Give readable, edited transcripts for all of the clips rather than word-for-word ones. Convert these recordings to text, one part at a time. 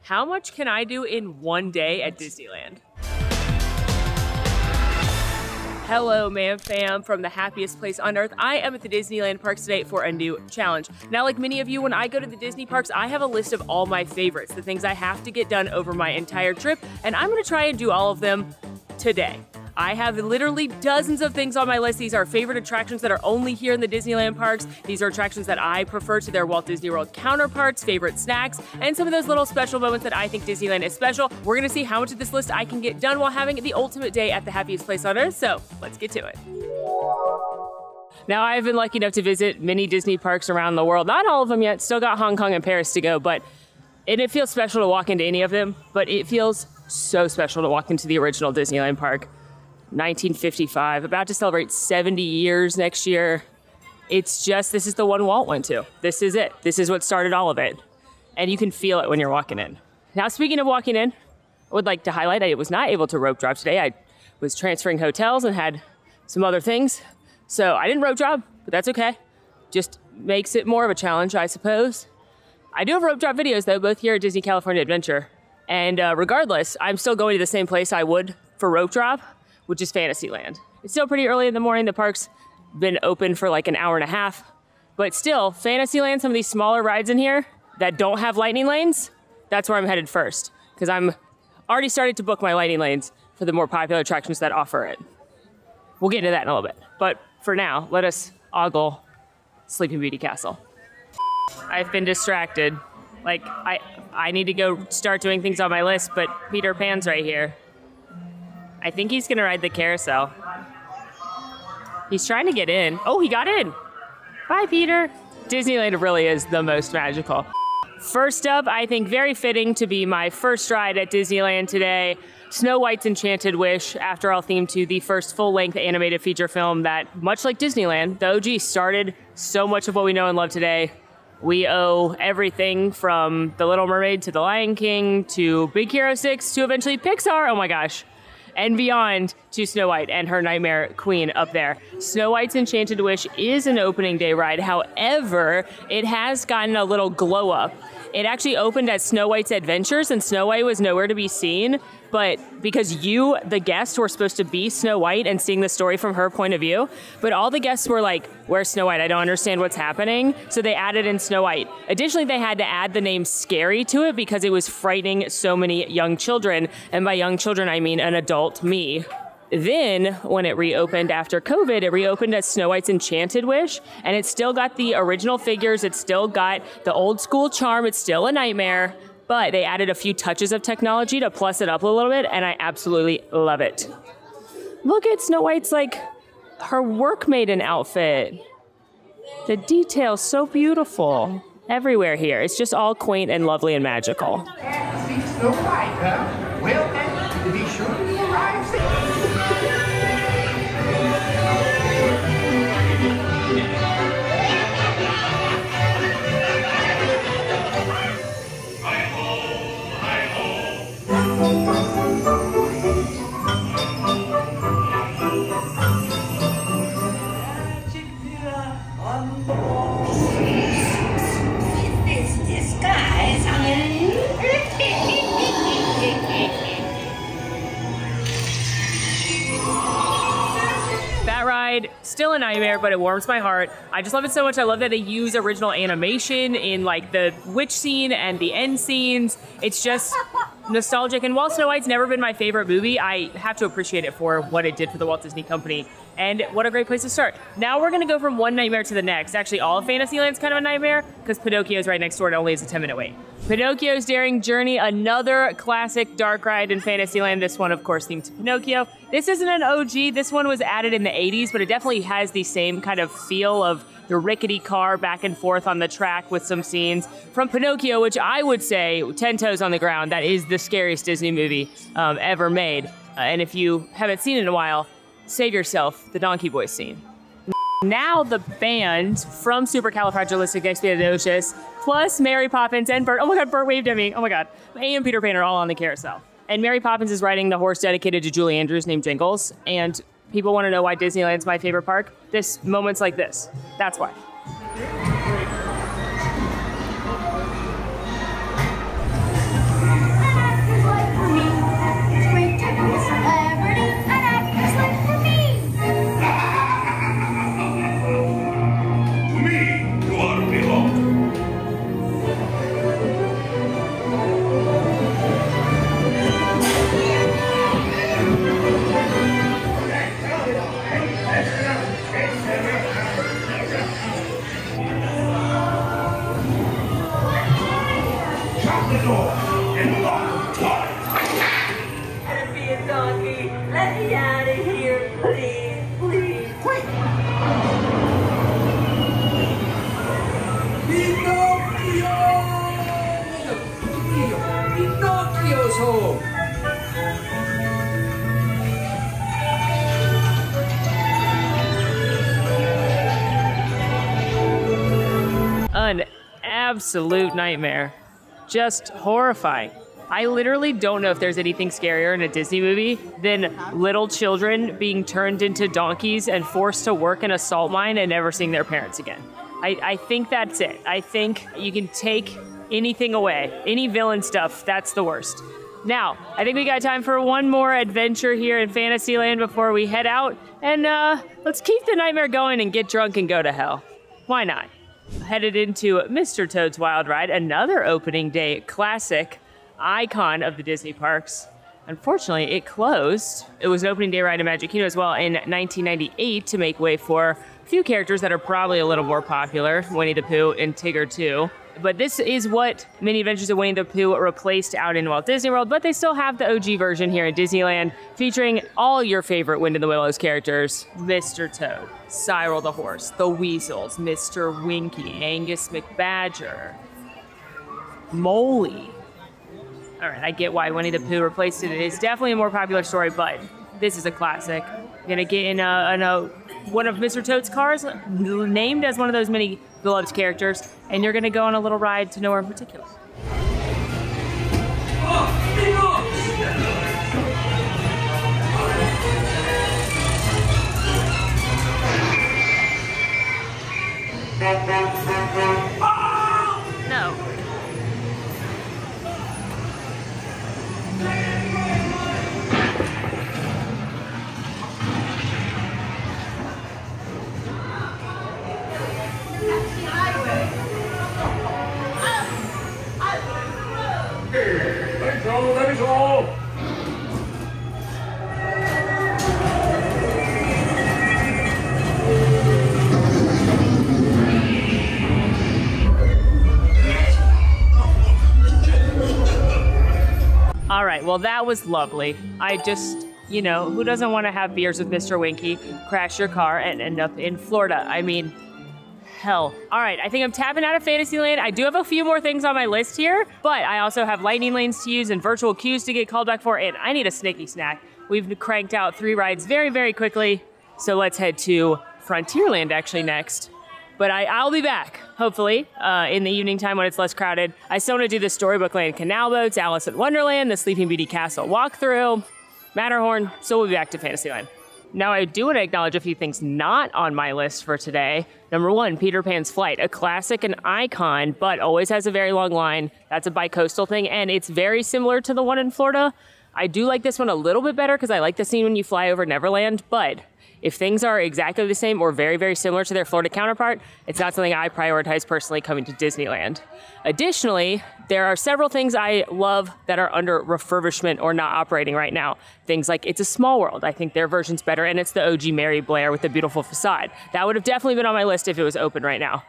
How much can I do in one day at Disneyland? Hello, man fam, from the happiest place on earth. I am at the Disneyland parks today for a new challenge. Now, like many of you, when I go to the Disney parks, I have a list of all my favorites, the things I have to get done over my entire trip, and I'm gonna try and do all of them today. I have literally dozens of things on my list. These are favorite attractions that are only here in the Disneyland parks. These are attractions that I prefer to their Walt Disney World counterparts, favorite snacks, and some of those little special moments that I think Disneyland is special. We're gonna see how much of this list I can get done while having the ultimate day at the happiest place on earth, so let's get to it. Now, I've been lucky enough to visit many Disney parks around the world. Not all of them yet, still got Hong Kong and Paris to go, and it feels special to walk into any of them, but it feels so special to walk into the original Disneyland park. 1955, about to celebrate 70 years next year. It's just, this is the one Walt went to. This is it. This is what started all of it. And you can feel it when you're walking in. Now, speaking of walking in, I would like to highlight I was not able to rope drop today. I was transferring hotels and had some other things. So I didn't rope drop, but that's okay. Just makes it more of a challenge, I suppose. I do have rope drop videos though, both here at Disney California Adventure. And regardless, I'm still going to the same place I would for rope drop, which is Fantasyland. It's still pretty early in the morning. The park's been open for like an hour and a half. But still, Fantasyland, some of these smaller rides in here that don't have lightning lanes, that's where I'm headed first. Because I'm already started to book my lightning lanes for the more popular attractions that offer it. We'll get into that in a little bit. But for now, let us ogle Sleeping Beauty Castle. I've been distracted. Like, I need to go start doing things on my list, but Peter Pan's right here. I think he's gonna ride the carousel. He's trying to get in. Oh, he got in. Bye, Peter. Disneyland really is the most magical. First up, I think very fitting to be my first ride at Disneyland today, Snow White's Enchanted Wish, after all themed to the first full-length animated feature film that, much like Disneyland, the OG started so much of what we know and love today. We owe everything from The Little Mermaid to The Lion King to Big Hero 6 to eventually Pixar. Oh my gosh. And beyond to Snow White and her Nightmare Queen up there. Snow White's Enchanted Wish is an opening day ride. However, it has gotten a little glow up. It actually opened at Snow White's Adventures and Snow White was nowhere to be seen. But because you, the guest, were supposed to be Snow White and seeing the story from her point of view, but all the guests were like, where's Snow White? I don't understand what's happening. So they added in Snow White. Additionally, they had to add the name Scary to it because it was frightening so many young children. And by young children, I mean an adult me. Then, when it reopened after COVID, it reopened as Snow White's Enchanted Wish, and it still got the original figures, it still got the old school charm, it's still a nightmare, but they added a few touches of technology to plus it up a little bit, and I absolutely love it. Look at Snow White's, like, her work maiden outfit. The detail's so beautiful. Everywhere here. It's just all quaint and lovely and magical. See Snow White, huh? Well, then, be sure to arrive safe. That ride, still a nightmare, but it warms my heart. I just love it so much. I love that they use original animation in like the witch scene and the end scenes. It's just nostalgic. And while Snow White's never been my favorite movie, I have to appreciate it for what it did for the Walt Disney Company. And what a great place to start. Now we're gonna go from one nightmare to the next. Actually, all of Fantasyland's kind of a nightmare because Pinocchio's right next door and only is a 10-minute wait. Pinocchio's Daring Journey, another classic dark ride in Fantasyland. This one, of course, themed to Pinocchio. This isn't an OG. This one was added in the 80s, but it definitely has the same kind of feel of the rickety car back and forth on the track with some scenes from Pinocchio, which I would say, 10 toes on the ground, that is the scariest Disney movie ever made. And if you haven't seen it in a while, save yourself the Donkey Boy scene. Now the band from Supercalifragilisticexpialidocious, plus Mary Poppins and Bert. Oh my God, Bert waved at me. Oh my God. And Peter Pan are all on the carousel. And Mary Poppins is riding the horse dedicated to Julie Andrews named Jingles. And people want to know why Disneyland's my favorite park. Moments like this. That's why. in a long time. Let me a donkey. Let me out of here, please, please. Quick! Pinocchio! Pinocchio's home! An absolute nightmare. Just horrifying. I literally don't know if there's anything scarier in a Disney movie than little children being turned into donkeys and forced to work in a salt mine and never seeing their parents again. I think that's it. I think you can take anything away. Any villain stuff, that's the worst. Now, I think we got time for one more adventure here in Fantasyland before we head out. And let's keep the nightmare going and get drunk and go to hell. Why not? Headed into Mr. Toad's Wild Ride, another opening day classic icon of the Disney parks. Unfortunately, it closed. It was an opening day ride in Magic Kingdom as well in 1998 to make way for a few characters that are probably a little more popular, Winnie the Pooh and Tigger too. But this is what Many Adventures of Winnie the Pooh replaced out in Walt Disney World, but they still have the OG version here in Disneyland, featuring all your favorite Wind in the Willows characters. Mr. Toad, Cyril the Horse, the Weasels, Mr. Winky, Angus McBadger, Moley. All right, I get why Winnie the Pooh replaced it. It is definitely a more popular story, but this is a classic. You're gonna get in one of Mr. Toad's cars, named as one of those many beloved characters, and you're gonna go on a little ride to nowhere in particular. No. That is all. All right, well, that was lovely. I just, who doesn't want to have beers with Mr. Winky, crash your car, and end up in Florida? I mean, hell. All right, I think I'm tapping out of Fantasyland. I do have a few more things on my list here, but I also have lightning lanes to use and virtual queues to get called back for, and I need a snicky snack. We've cranked out 3 rides very, very quickly, so let's head to Frontierland actually next. But I'll be back, hopefully, in the evening time when it's less crowded. I still want to do the Storybook Land Canal Boats, Alice in Wonderland, the Sleeping Beauty Castle walkthrough, Matterhorn, so we'll be back to Fantasyland. Now, I do want to acknowledge a few things not on my list for today. Number 1, Peter Pan's Flight, a classic and icon, but always has a very long line. That's a bi-coastal thing, and it's very similar to the one in Florida. I do like this one a little bit better because I like the scene when you fly over Neverland, but if things are exactly the same or very, very similar to their Florida counterpart, it's not something I prioritize personally coming to Disneyland. Additionally, there are several things I love that are under refurbishment or not operating right now. Things like It's a Small World. I think their version's better, and it's the OG Mary Blair with the beautiful facade. That would have definitely been on my list if it was open right now.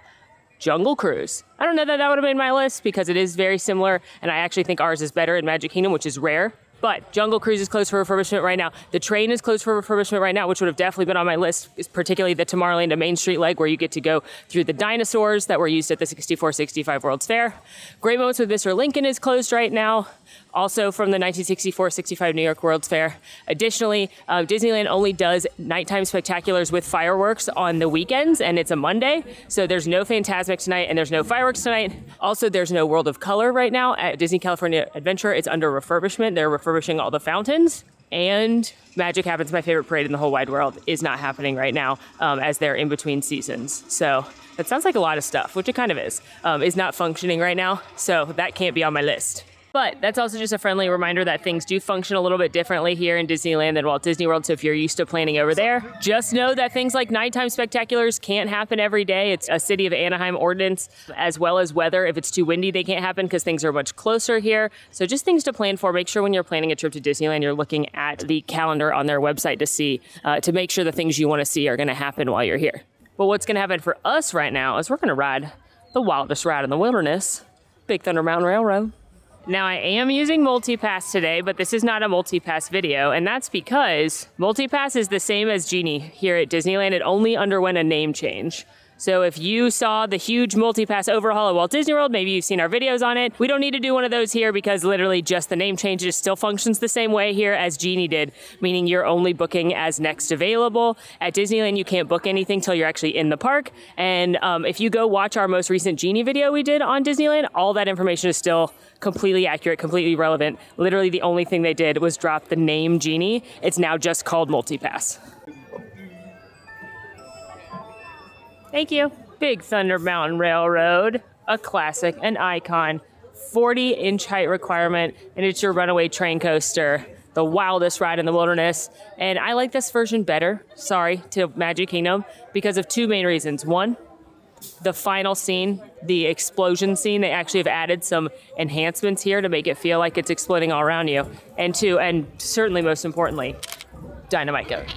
Jungle Cruise. I don't know that would have made my list because it is very similar, and I actually think ours is better in Magic Kingdom, which is rare. But Jungle Cruise is closed for refurbishment right now. The train is closed for refurbishment right now, which would have definitely been on my list, is particularly the Tomorrowland to Main Street leg, where you get to go through the dinosaurs that were used at the 64-65 World's Fair. Great Moments with Mr. Lincoln is closed right now, also from the 1964-65 New York World's Fair. Additionally, Disneyland only does nighttime spectaculars with fireworks on the weekends, and it's a Monday, so there's no Fantasmic tonight and there's no fireworks tonight. Also, there's no World of Color right now at Disney California Adventure. It's under refurbishment. They're refurbishing all the fountains. And Magic Happens, my favorite parade in the whole wide world, is not happening right now as they're in between seasons. So that sounds like a lot of stuff, which it kind of is not functioning right now. So that can't be on my list. But that's also just a friendly reminder that things do function a little bit differently here in Disneyland than Walt Disney World. So if you're used to planning over there, just know that things like nighttime spectaculars can't happen every day. It's a City of Anaheim ordinance, as well as weather. If it's too windy, they can't happen because things are much closer here. So just things to plan for. Make sure when you're planning a trip to Disneyland, you're looking at the calendar on their website to see, to make sure the things you want to see are going to happen while you're here. But what's going to happen for us right now is we're going to ride the wildest ride in the wilderness, Big Thunder Mountain Railroad. Now I am using MultiPass today, but this is not a MultiPass video, and that's because MultiPass is the same as Genie here at Disneyland. It only underwent a name change. So if you saw the huge MultiPass overhaul at Walt Disney World, maybe you've seen our videos on it. We don't need to do one of those here because literally just the name change just still functions the same way here as Genie did, meaning you're only booking as next available. At Disneyland, you can't book anything till you're actually in the park. And if you go watch our most recent Genie video we did on Disneyland, all that information is still completely accurate, completely relevant. Literally the only thing they did was drop the name Genie. It's now just called MultiPass. Thank you. Big Thunder Mountain Railroad, a classic, an icon, 40-inch height requirement, and it's your runaway train coaster, the wildest ride in the wilderness. And I like this version better, sorry, to Magic Kingdom, because of two main reasons. One, the final scene, the explosion scene, they actually have added some enhancements here to make it feel like it's exploding all around you. And two, and certainly most importantly, Dynamite Goat.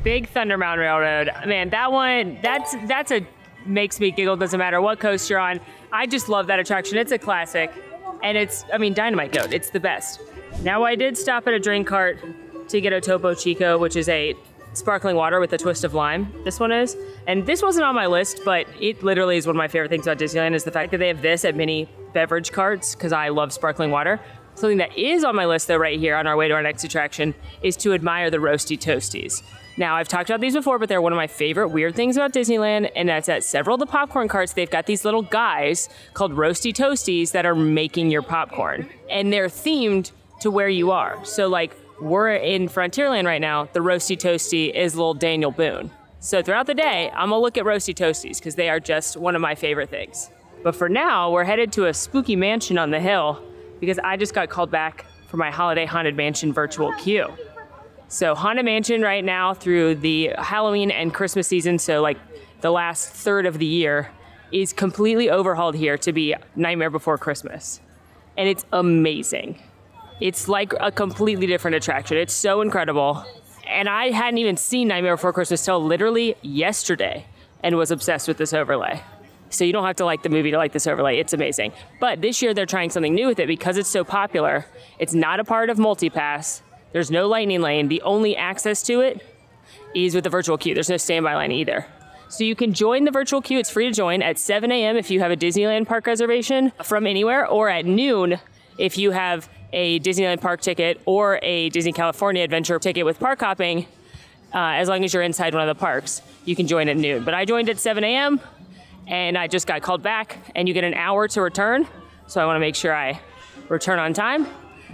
Big Thunder Mountain Railroad. Man, that one, that's a makes me giggle, doesn't matter what coast you're on. I just love that attraction. It's a classic. And it's, I mean, Dynamite Goat, it's the best. Now I did stop at a drink cart to get a Topo Chico, which is a sparkling water with a twist of lime. This one is. And this wasn't on my list, but it literally is one of my favorite things about Disneyland is the fact that they have this at mini beverage carts, because I love sparkling water. Something that is on my list though right here on our way to our next attraction is to admire the Roasty Toasties. Now, I've talked about these before, but they're one of my favorite weird things about Disneyland, and that's at several of the popcorn carts, they've got these little guys called Roasty Toasties that are making your popcorn. And they're themed to where you are. So, like, we're in Frontierland right now, the Roasty Toasty is little Daniel Boone. So throughout the day, I'm gonna look at Roasty Toasties, because they are just one of my favorite things. But for now, we're headed to a spooky mansion on the hill, because I just got called back for my Holiday Haunted Mansion virtual queue. So Haunted Mansion right now through the Halloween and Christmas season, so like the last third of the year, is completely overhauled here to be Nightmare Before Christmas. And it's amazing. It's like a completely different attraction. It's so incredible. And I hadn't even seen Nightmare Before Christmas till literally yesterday and was obsessed with this overlay. So you don't have to like the movie to like this overlay. It's amazing. But this year they're trying something new with it because it's so popular. It's not a part of MultiPass. There's no lightning lane. The only access to it is with the virtual queue. There's no standby line either. So you can join the virtual queue. It's free to join at 7 a.m. if you have a Disneyland park reservation from anywhere, or at noon if you have a Disneyland park ticket or a Disney California Adventure ticket with park hopping, as long as you're inside one of the parks. You can join at noon. But I joined at 7 a.m. and I just got called back, and you get an hour to return. So I want to make sure I return on time,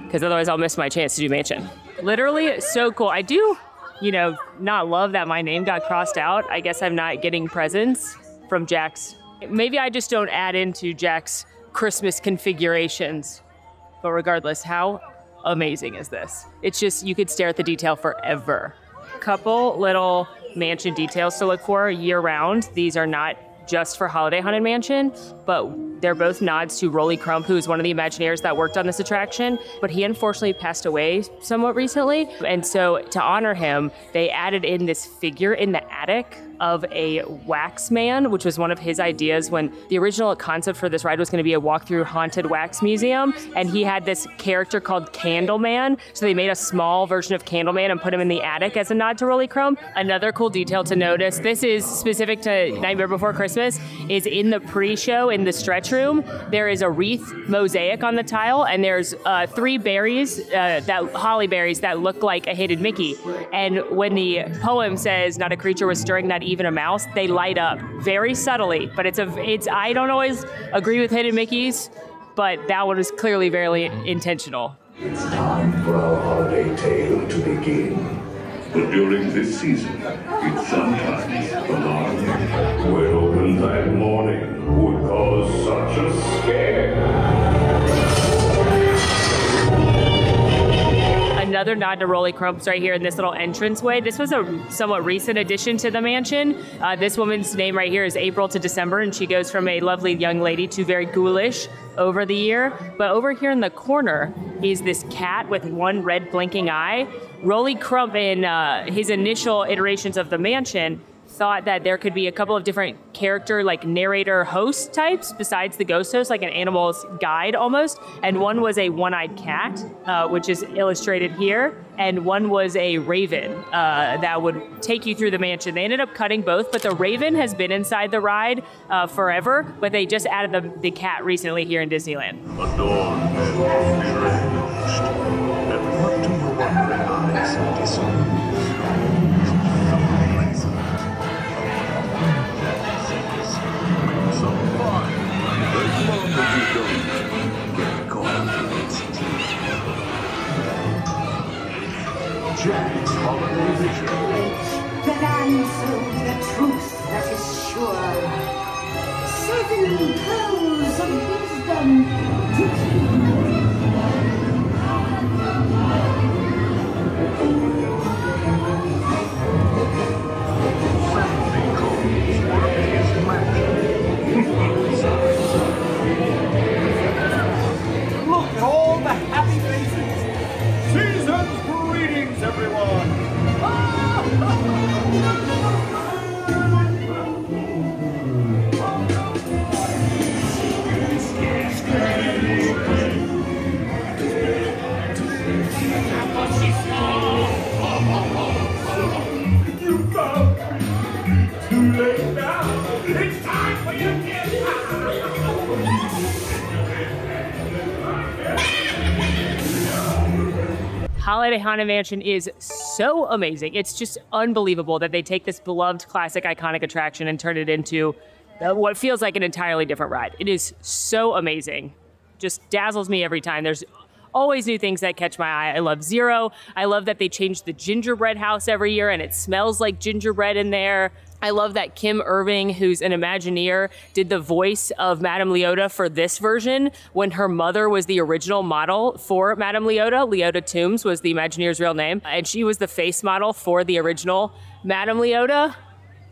because otherwise I'll miss my chance to do Mansion. Literally so cool. I do, you know, not love that my name got crossed out. I guess I'm not getting presents from Jack's. Maybe I just don't add into Jack's Christmas configurations. But regardless, how amazing is this? It's just, you could stare at the detail forever. Couple little mansion details to look for year round. These are not just for Holiday Haunted Mansion, but they're both nods to Rolly Crump, who is one of the Imagineers that worked on this attraction, but he unfortunately passed away somewhat recently. And so to honor him, they added in this figure in the attic of a wax man, which was one of his ideas when the original concept for this ride was going to be a walk-through haunted wax museum. And he had this character called Candleman. So they made a small version of Candleman and put him in the attic as a nod to Rolly Crump. Another cool detail to notice, this is specific to Nightmare Before Christmas, is in the pre-show, in the stretch room, there is a wreath mosaic on the tile, and there's 3 berries, holly berries, that look like a hidden Mickey. And when the poem says not a creature was stirring, not even a mouse, they light up very subtly. But it's I don't always agree with hidden Mickeys, but that one is clearly very intentional. It's time for our holiday tale to begin. But during this season, it's sometimes alarming. When opened that morning would cause such a scare. Another nod to Rolly Crumps right here in this little entranceway. This was a somewhat recent addition to the mansion. This woman's name right here is April to December, and she goes from a lovely young lady to very ghoulish over the year. But over here in the corner is this cat with one red blinking eye. Rolly Crump, in his initial iterations of the mansion, thought that there could be a couple of different character, like narrator host types besides the ghost host, like an animal's guide almost. And one was a one-eyed cat, which is illustrated here. And one was a raven that would take you through the mansion. They ended up cutting both, but the raven has been inside the ride forever, but they just added the cat recently here in Disneyland. Adorned and deranged. And what do your wandering eyes discern? Jack's Holiday Visuals. An answer with a truth that is sure. 7 pearls of wisdom to keep. Look at all the happy faces. Season's greetings, everyone. You found me. Too late now. It's time for your gift. Holiday Haunted Mansion is so amazing. It's just unbelievable that they take this beloved, classic, iconic attraction and turn it into what feels like an entirely different ride. It is so amazing. Just dazzles me every time. There's always new things that catch my eye. I love Zero. I love that they change the gingerbread house every year and it smells like gingerbread in there. I love that Kim Irving, who's an Imagineer, did the voice of Madame Leota for this version when her mother was the original model for Madame Leota. Leota Toombs was the Imagineer's real name, and she was the face model for the original Madame Leota.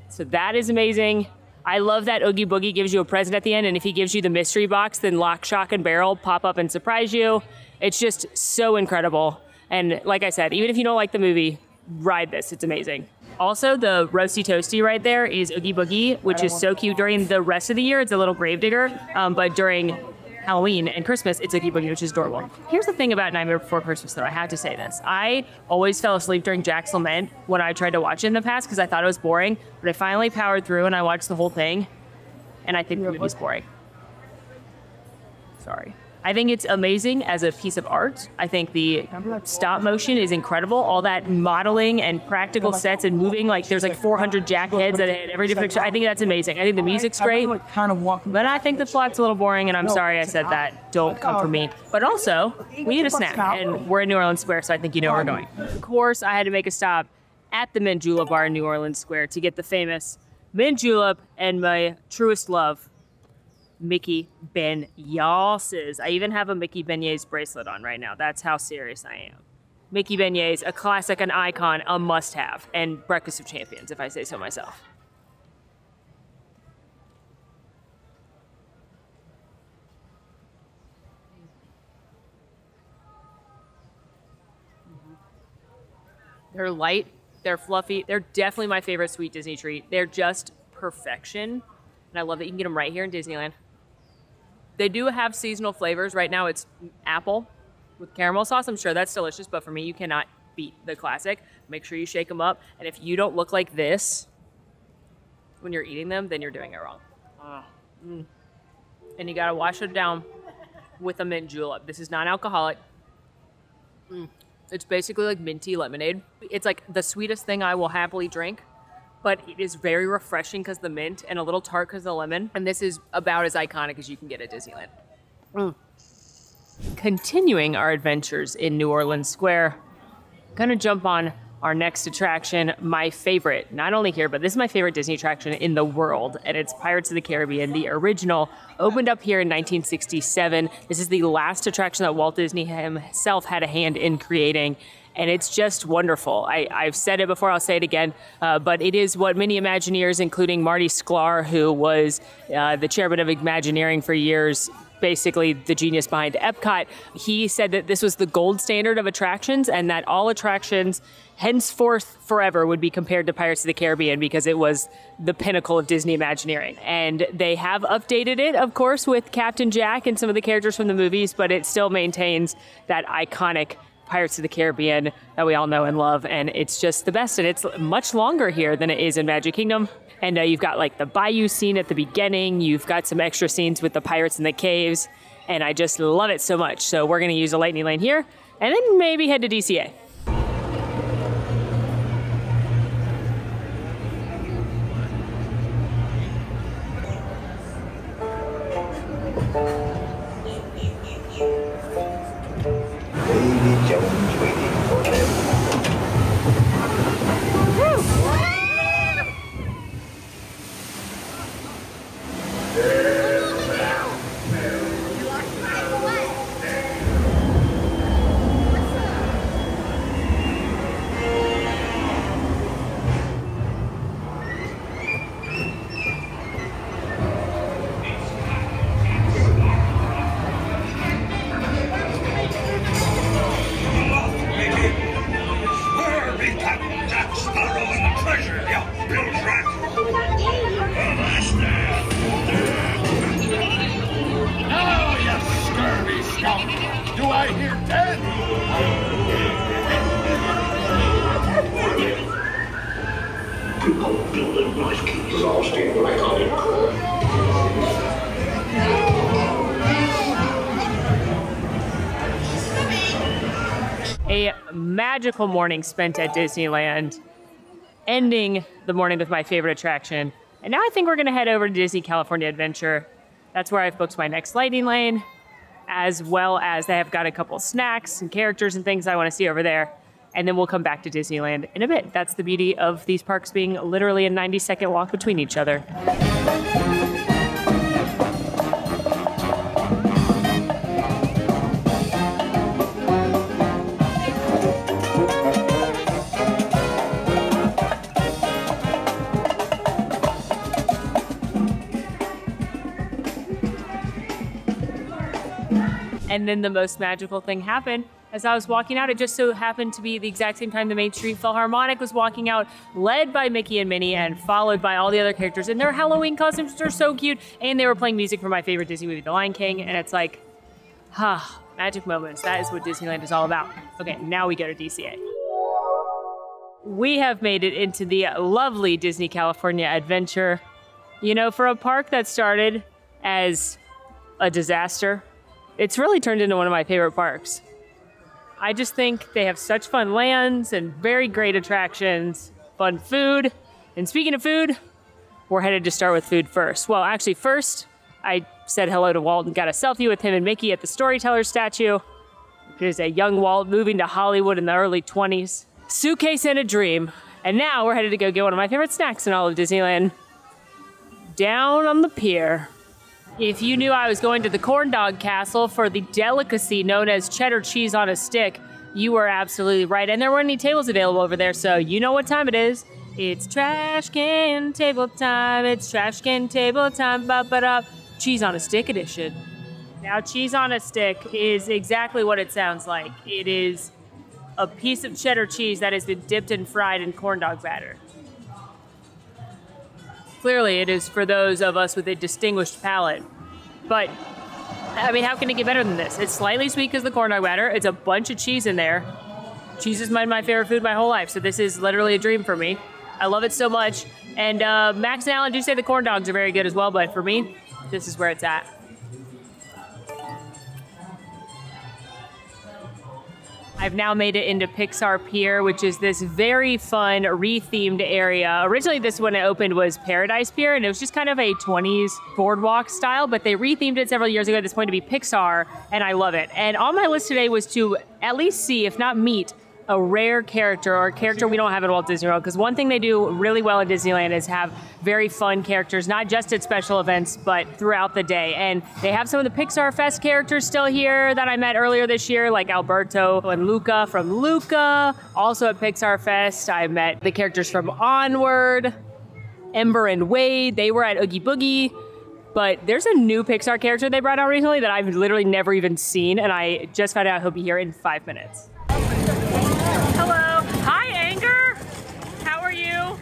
So that is amazing. I love that Oogie Boogie gives you a present at the end, and if he gives you the mystery box, then Lock, Shock, and Barrel pop up and surprise you. It's just so incredible. And like I said, even if you don't like the movie, ride this. It's amazing. Also, the Roasty Toasty right there is Oogie Boogie, which is so cute. During the rest of the year, it's a little gravedigger, but during Halloween and Christmas, it's Oogie Boogie, which is adorable. Here's the thing about Nightmare Before Christmas, though. I have to say this. I always fell asleep during Jack's Lament when I tried to watch it in the past because I thought it was boring, but I finally powered through and I watched the whole thing, and I think the movie's boring. Sorry. I think it's amazing as a piece of art. I think the stop motion is incredible. All that modeling and practical sets and moving, like there's like 400 Jack heads at every different. I think that's amazing. I think the music's great, but I think the plot's a little boring, and I'm sorry I said that. Don't come for me. But also, we need a snack, and we're in New Orleans Square, so I think you know where we're going. Of course, I had to make a stop at the Mint Julep Bar in New Orleans Square to get the famous mint julep and my truest love, Mickey Beignets. I even have a Mickey Beignets bracelet on right now. That's how serious I am. Mickey Beignets, a classic, an icon, a must-have, and Breakfast of Champions, if I say so myself. They're light, they're fluffy, they're definitely my favorite sweet Disney treat. They're just perfection, and I love that you can get them right here in Disneyland. They do have seasonal flavors. Right now it's apple with caramel sauce. I'm sure that's delicious, but for me, you cannot beat the classic. Make sure you shake them up. And if you don't look like this when you're eating them, then you're doing it wrong. and you gotta wash it down with a mint julep. This is non-alcoholic. It's basically like minty lemonade. It's like the sweetest thing I will happily drink, but it is very refreshing because the mint and a little tart because the lemon. And this is about as iconic as you can get at Disneyland. Continuing our adventures in New Orleans Square, gonna jump on our next attraction, my favorite, not only here, but this is my favorite Disney attraction in the world, and it's Pirates of the Caribbean. The original opened up here in 1967. This is the last attraction that Walt Disney himself had a hand in creating, and it's just wonderful. I've said it before, I'll say it again, but it is what many Imagineers, including Marty Sklar, who was the chairman of Imagineering for years, basically the genius behind Epcot, he said that this was the gold standard of attractions and that all attractions henceforth forever would be compared to Pirates of the Caribbean because it was the pinnacle of Disney Imagineering. And they have updated it, of course, with Captain Jack and some of the characters from the movies, but it still maintains that iconic Pirates of the Caribbean that we all know and love. And it's just the best. And it's much longer here than it is in Magic Kingdom. And you've got like the bayou scene at the beginning. You've got some extra scenes with the pirates in the caves. And I just love it so much. So we're going to use a lightning lane here and then maybe head to DCA. Davy Jones waiting for them. A magical morning spent at Disneyland, ending the morning with my favorite attraction. And now I think we're gonna head over to Disney California Adventure. That's where I've booked my next lightning lane, as well as they have got a couple snacks and characters and things I wanna see over there. And then we'll come back to Disneyland in a bit. That's the beauty of these parks being literally a 90-second walk between each other. And then the most magical thing happened. As I was walking out, it just so happened to be the exact same time the Main Street Philharmonic was walking out, led by Mickey and Minnie and followed by all the other characters in their Halloween costumes, which are so cute. And they were playing music from my favorite Disney movie, The Lion King. And it's like, magic moments. That is what Disneyland is all about. Okay, now we go to DCA. We have made it into the lovely Disney California Adventure. You know, for a park that started as a disaster, it's really turned into one of my favorite parks. I just think they have such fun lands and very great attractions, fun food. And speaking of food, we're headed to start with food first. Well, actually first, I said hello to Walt and got a selfie with him and Mickey at the Storyteller statue. There's a young Walt moving to Hollywood in the early 20s. Suitcase and a dream. And now we're headed to go get one of my favorite snacks in all of Disneyland. Down on the pier. If you knew I was going to the Corn Dog Castle for the delicacy known as cheddar cheese on a stick, you were absolutely right. And there weren't any tables available over there, so you know what time it is. It's trash can table time. It's trash can table time. Ba-ba-da. Cheese on a stick edition. Now, cheese on a stick is exactly what it sounds like. It is a piece of cheddar cheese that has been dipped and fried in corn dog batter. Clearly, it is for those of us with a distinguished palate. But, I mean, how can it get better than this? It's slightly sweet because of the corn dog batter. It's a bunch of cheese in there. Cheese is my favorite food my whole life, so this is literally a dream for me. I love it so much. And Max and Alan do say the corn dogs are very good as well, but for me, this is where it's at. I've now made it into Pixar Pier, which is this very fun, re-themed area. Originally, this when it opened was Paradise Pier, and it was just kind of a 20s boardwalk style, but they re-themed it several years ago at this point to be Pixar, and I love it. And on my list today was to at least see, if not meet, a rare character or a character we don't have at Walt Disney World, because one thing they do really well at Disneyland is have very fun characters, not just at special events, but throughout the day. And they have some of the Pixar Fest characters still here that I met earlier this year, like Alberto and Luca from Luca. Also at Pixar Fest, I met the characters from Onward, Ember and Wade. They were at Oogie Boogie. But there's a new Pixar character they brought out recently that I've literally never even seen, and I just found out he'll be here in 5 minutes. Hello. Hi, Anger. How are you?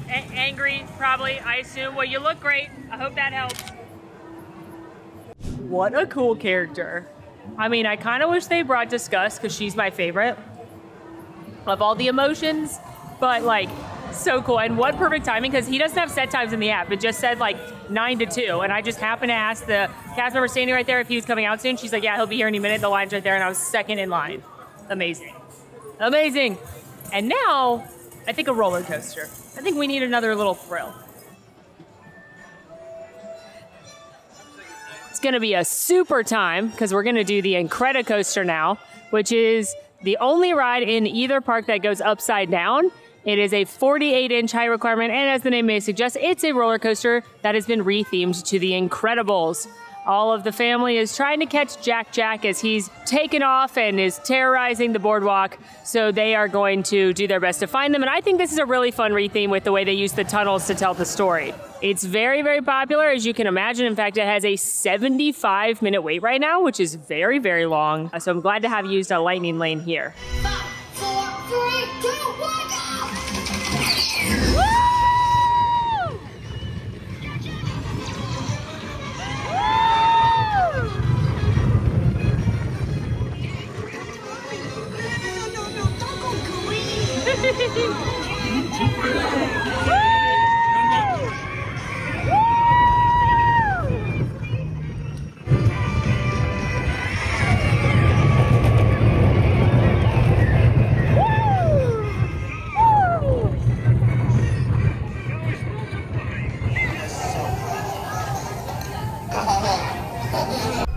Angry, probably, I assume. Well, you look great. I hope that helps. What a cool character. I mean, I kind of wish they brought Discuss, because she's my favorite of all the emotions, but like, so cool. And what perfect timing, because he doesn't have set times in the app. It just said like 9 to 2. And I just happened to ask the cast member standing right there if he was coming out soon. She's like, yeah, he'll be here any minute. The line's right there. And I was second in line. Amazing. Amazing. And now, I think a roller coaster. I think we need another little thrill. It's gonna be a super time, because we're gonna do the Incredicoaster now, which is the only ride in either park that goes upside down. It is a 48-inch height requirement, and as the name may suggest, it's a roller coaster that has been rethemed to the Incredibles. All of the family is trying to catch Jack as he's taken off and is terrorizing the boardwalk, so they are going to do their best to find them, and I think this is a really fun retheme with the way they use the tunnels to tell the story. It's very, very popular, as you can imagine. In fact, it has a 75-minute wait right now, which is very, very long, so I'm glad to have used a lightning lane here. 5, 4, 3, 2, 1, go!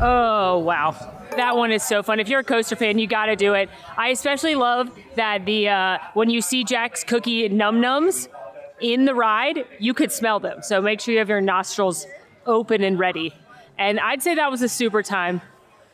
Oh, wow. That one is so fun. If you're a coaster fan, you gotta do it. I especially love that when you see Jack's cookie num-nums in the ride, you could smell them. So make sure you have your nostrils open and ready. And I'd say that was a super time.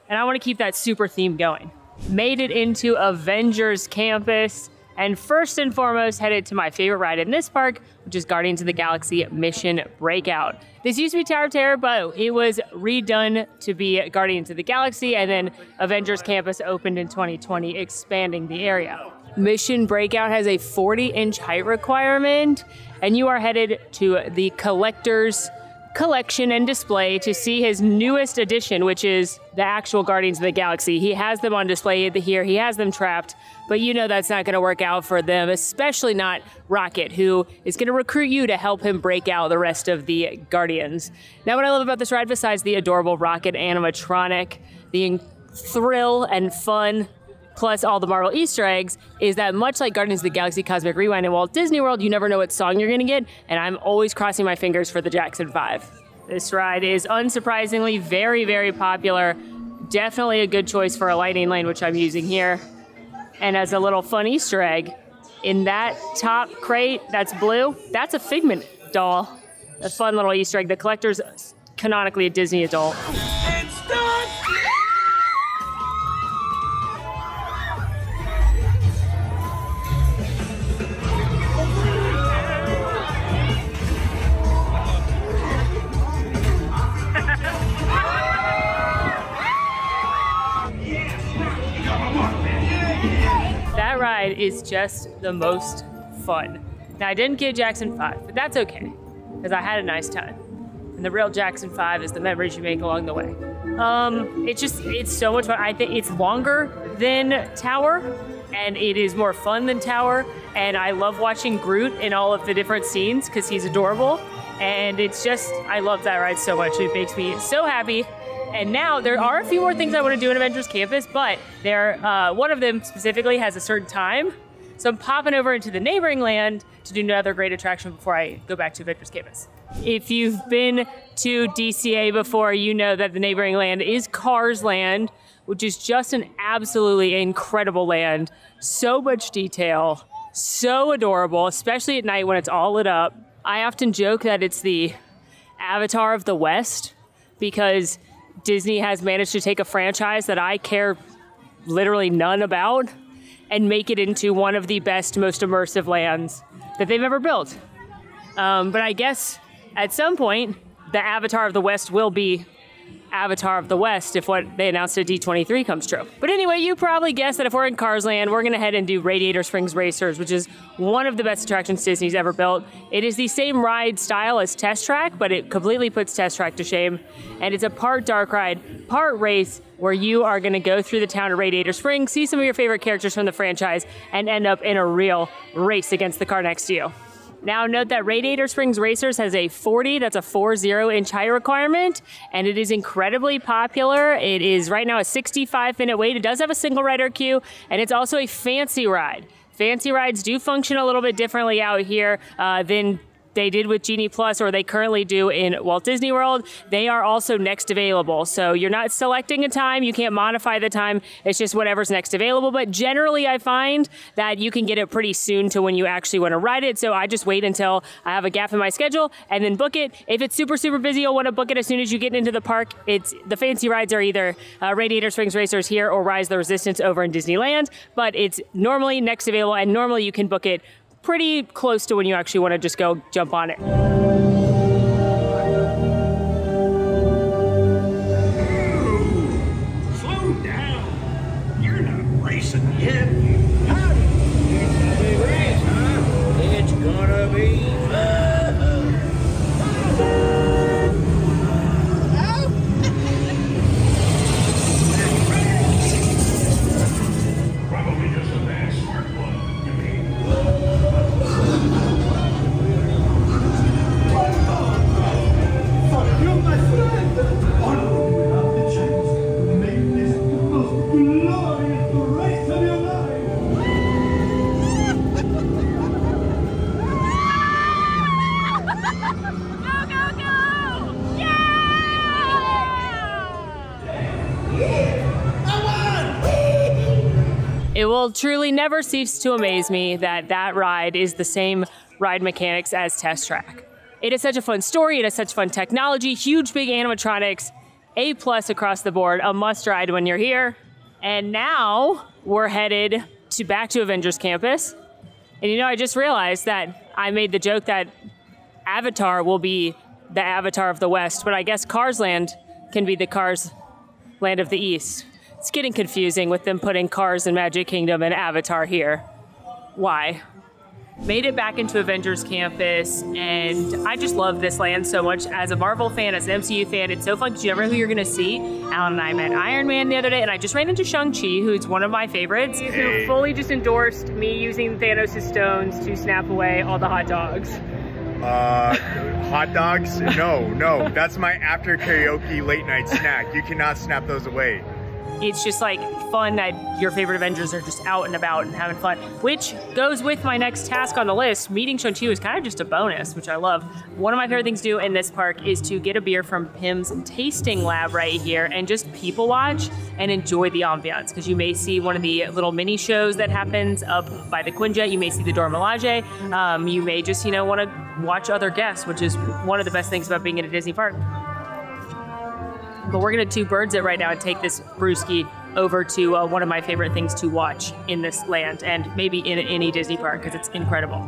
And I want to keep that super theme going. Made it into Avengers Campus. And first and foremost, headed to my favorite ride in this park, which is Guardians of the Galaxy Mission Breakout. This used to be Tower of Terror, but it was redone to be Guardians of the Galaxy, and then Avengers Campus opened in 2020, expanding the area. Mission Breakout has a 40-inch height requirement, and you are headed to the Collector's Collection and Display to see his newest addition, which is the actual Guardians of the Galaxy. He has them on display here, he has them trapped, but you know that's not gonna work out for them, especially not Rocket, who is gonna recruit you to help him break out the rest of the Guardians. Now what I love about this ride, besides the adorable Rocket animatronic, the thrill and fun, plus all the Marvel Easter eggs, is that much like Guardians of the Galaxy Cosmic Rewind in Walt Disney World, you never know what song you're gonna get, and I'm always crossing my fingers for the Jackson 5. This ride is unsurprisingly very, very popular. Definitely a good choice for a lightning lane, which I'm using here. And as a little fun Easter egg, in that top crate that's blue, that's a Figment doll. A fun little Easter egg. The Collector's canonically a Disney adult. It's done! That ride is just the most fun. Now, I didn't get Jackson 5, but that's okay, because I had a nice time. And the real Jackson 5 is the memories you make along the way. It's so much fun. I think it's longer than Tower, and it is more fun than Tower, and I love watching Groot in all of the different scenes, because he's adorable. And it's just, I love that ride so much. It makes me so happy. And now there are a few more things I want to do in Avengers Campus, but one of them specifically has a certain time. So I'm popping over into the neighboring land to do another great attraction before I go back to Avengers Campus. If you've been to DCA before, you know that the neighboring land is Cars Land, which is just an absolutely incredible land. So much detail, so adorable, especially at night when it's all lit up. I often joke that it's the Avatar of the West because Disney has managed to take a franchise that I care literally none about and make it into one of the best, most immersive lands that they've ever built. But I guess at some point, the Avatar of the West will be Avatar of the West if what they announced at D23 comes true. But anyway, you probably guessed that if we're in Cars Land, we're gonna head and do Radiator Springs Racers, which is one of the best attractions Disney's ever built. It is the same ride style as Test Track, but it completely puts Test Track to shame. And it's a part dark ride, part race, where you are gonna go through the town of Radiator Springs, see some of your favorite characters from the franchise, and end up in a real race against the car next to you. Now note that Radiator Springs Racers has a 40-inch height requirement, and it is incredibly popular. It is right now a 65-minute wait. It does have a single rider queue, and it's also a fancy ride. Fancy rides do function a little bit differently out here than they did with Genie Plus, or they currently do in Walt Disney World. They are also next available. So you're not selecting a time, you can't modify the time, it's just whatever's next available. But generally I find that you can get it pretty soon to when you actually want to ride it. So I just wait until I have a gap in my schedule and then book it. If it's super, super busy, you'll want to book it as soon as you get into the park. The fancy rides are either Radiator Springs Racers here or Rise the Resistance over in Disneyland, but it's normally next available, and normally you can book it pretty close to when you actually want to just go jump on it. Slow down. You're not racing yet. Howdy. It's gonna be race, huh? It's gonna be fun. Probably just a bad smart one, you mean? You, my friend, onward without the chance to make this the most glorious race of your life. Go, go, go! Yeah! It will truly never cease to amaze me that that ride is the same ride mechanics as Test Track. It is such a fun story, it has such fun technology, huge big animatronics, A+ across the board, a must ride when you're here. And now we're headed back to Avengers Campus. And you know, I just realized that I made the joke that Avatar will be the Avatar of the West, but I guess Cars Land can be the Cars Land of the East. It's getting confusing with them putting Cars and Magic Kingdom and Avatar here. Why? Made it back into Avengers Campus, and I just love this land so much. As a Marvel fan, as an MCU fan, it's so fun because you never know who you're gonna see. Alan and I met Iron Man the other day, and I just ran into Shang-Chi, who's one of my favorites, who fully just endorsed me using Thanos' stones to snap away all the hot dogs. Hot dogs? No, that's my after karaoke late night snack. You cannot snap those away. It's just like fun that your favorite Avengers are just out and about and having fun, which goes with my next task on the list. Meeting Shang-Chi is kind of just a bonus, which I love. One of my favorite things to do in this park is to get a beer from Pim's tasting lab right here and just people watch and enjoy the ambiance, because you may see one of the little mini shows that happens up by the Quinjet. You may see the Dora Milaje. You may just, want to watch other guests, which is one of the best things about being in a Disney park. But we're gonna two birds it right now and take this brewski over to one of my favorite things to watch in this land, and maybe in any Disney park, because it's incredible.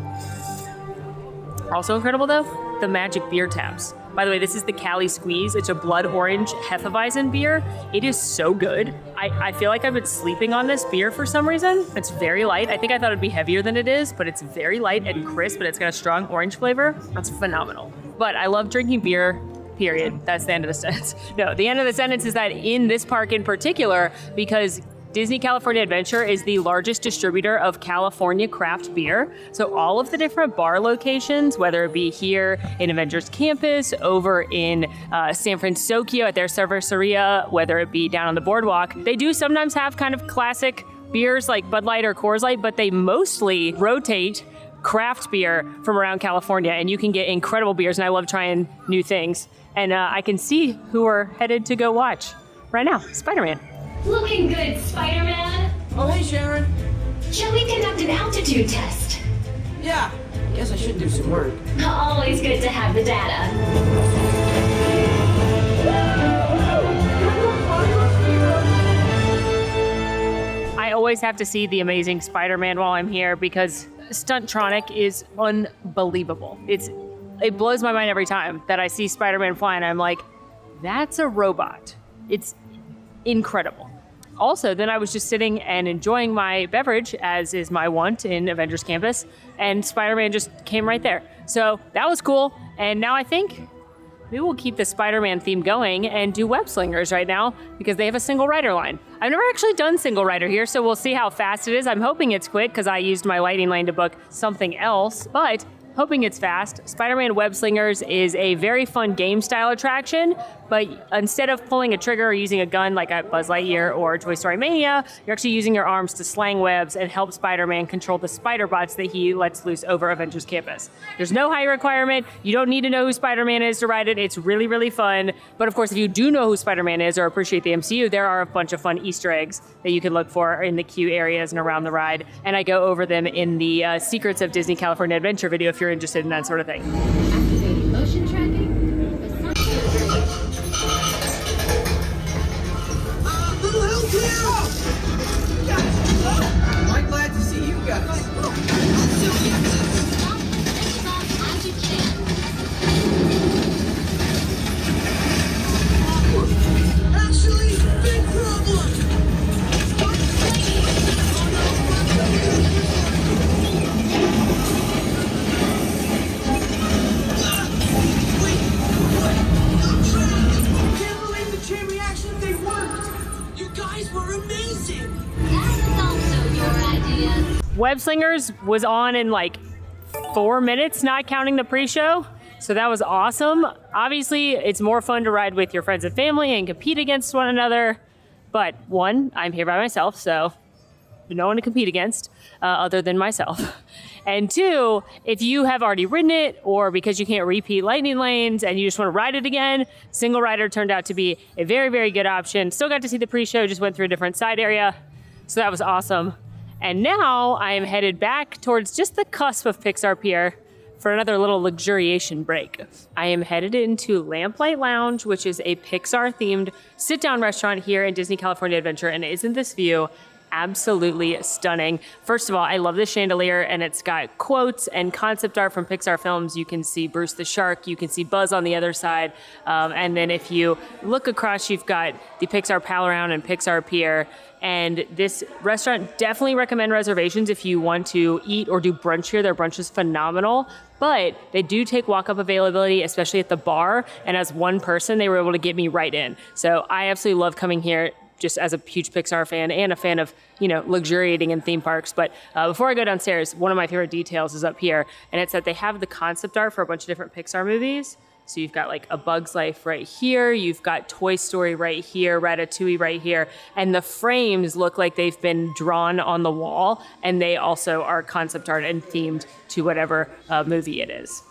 Also incredible though, the magic beer taps. By the way, this is the Cali Squeeze. It's a blood orange Hefeweizen beer. It is so good. I feel like I've been sleeping on this beer for some reason. It's very light. I think I thought it'd be heavier than it is, but it's very light and crisp, but it's got a strong orange flavor. That's phenomenal. But I love drinking beer, period. That's the end of the sentence. No, the end of the sentence is that in this park in particular, because Disney California Adventure is the largest distributor of California craft beer. So all of the different bar locations, whether it be here in Avengers Campus, over in San Francisco at their cerveceria, whether it be down on the boardwalk, they do sometimes have kind of classic beers like Bud Light or Coors Light, but they mostly rotate craft beer from around California, and you can get incredible beers, and I love trying new things. And I can see who are headed to go watch right now, Spider-Man. Looking good, Spider-Man. Oh, hey, Sharon. Shall we conduct an altitude test? Yeah, guess I should do some work. Always good to have the data. I always have to see the amazing Spider-Man while I'm here because Stuntronic is unbelievable. It blows my mind every time that I see Spider-Man fly and I'm like, that's a robot. It's incredible. Also, then I was just sitting and enjoying my beverage, as is my wont in Avengers Campus, and Spider-Man just came right there. So that was cool, and now I think maybe we'll keep the Spider-Man theme going and do web slingers right now because they have a single rider line. I've never actually done single rider here, so we'll see how fast it is. I'm hoping it's quick because I used my lighting lane to book something else, but hoping it's fast. Spider-Man Web Slingers is a very fun game style attraction, but instead of pulling a trigger or using a gun like at Buzz Lightyear or Toy Story Mania, you're actually using your arms to slang webs and help Spider-Man control the spider bots that he lets loose over Avengers Campus. There's no height requirement. You don't need to know who Spider-Man is to ride it. It's really, really fun. But of course, if you do know who Spider-Man is or appreciate the MCU, there are a bunch of fun Easter eggs that you can look for in the queue areas and around the ride. And I go over them in the Secrets of Disney California Adventure video if you're interested in that sort of thing. Activating motion tracking. Little help here! Guys, I'm glad to see you guys. Actually, big problem! Web Slingers was on in like 4 minutes, not counting the pre-show. So that was awesome. Obviously, it's more fun to ride with your friends and family and compete against one another. But one, I'm here by myself, so no one to compete against other than myself. And two, if you have already ridden it or because you can't repeat lightning lanes and you just want to ride it again, single rider turned out to be a very, very good option. Still got to see the pre-show, just went through a different side area. So that was awesome. And now I am headed back towards just the cusp of Pixar Pier for another little luxuriation break. I am headed into Lamplight Lounge, which is a Pixar-themed sit-down restaurant here in Disney California Adventure, and isn't this view absolutely stunning? First of all, I love this chandelier, and it's got quotes and concept art from Pixar films. You can see Bruce the Shark, you can see Buzz on the other side, and then if you look across, you've got the Pixar Pal Around and Pixar Pier. And this restaurant, definitely recommend reservations if you want to eat or do brunch here. Their brunch is phenomenal, but they do take walk-up availability, especially at the bar. And as one person, they were able to get me right in. So I absolutely love coming here just as a huge Pixar fan and a fan of, you know, luxuriating in theme parks. But before I go downstairs, one of my favorite details is up here, and it's that they have the concept art for a bunch of different Pixar movies. So you've got like A Bug's Life right here, you've got Toy Story right here, Ratatouille right here, and the frames look like they've been drawn on the wall, and they also are concept art and themed to whatever movie it is.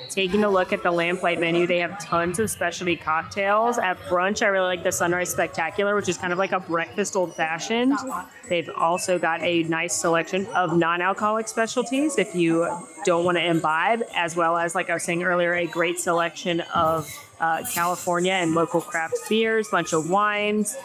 Taking a look at the Lamplight menu, they have tons of specialty cocktails. At brunch, I really like the Sunrise Spectacular, which is kind of like a breakfast old-fashioned. They've also got a nice selection of non-alcoholic specialties if you don't want to imbibe, as well as, like I was saying earlier, a great selection of California and local craft beers, bunch of wines.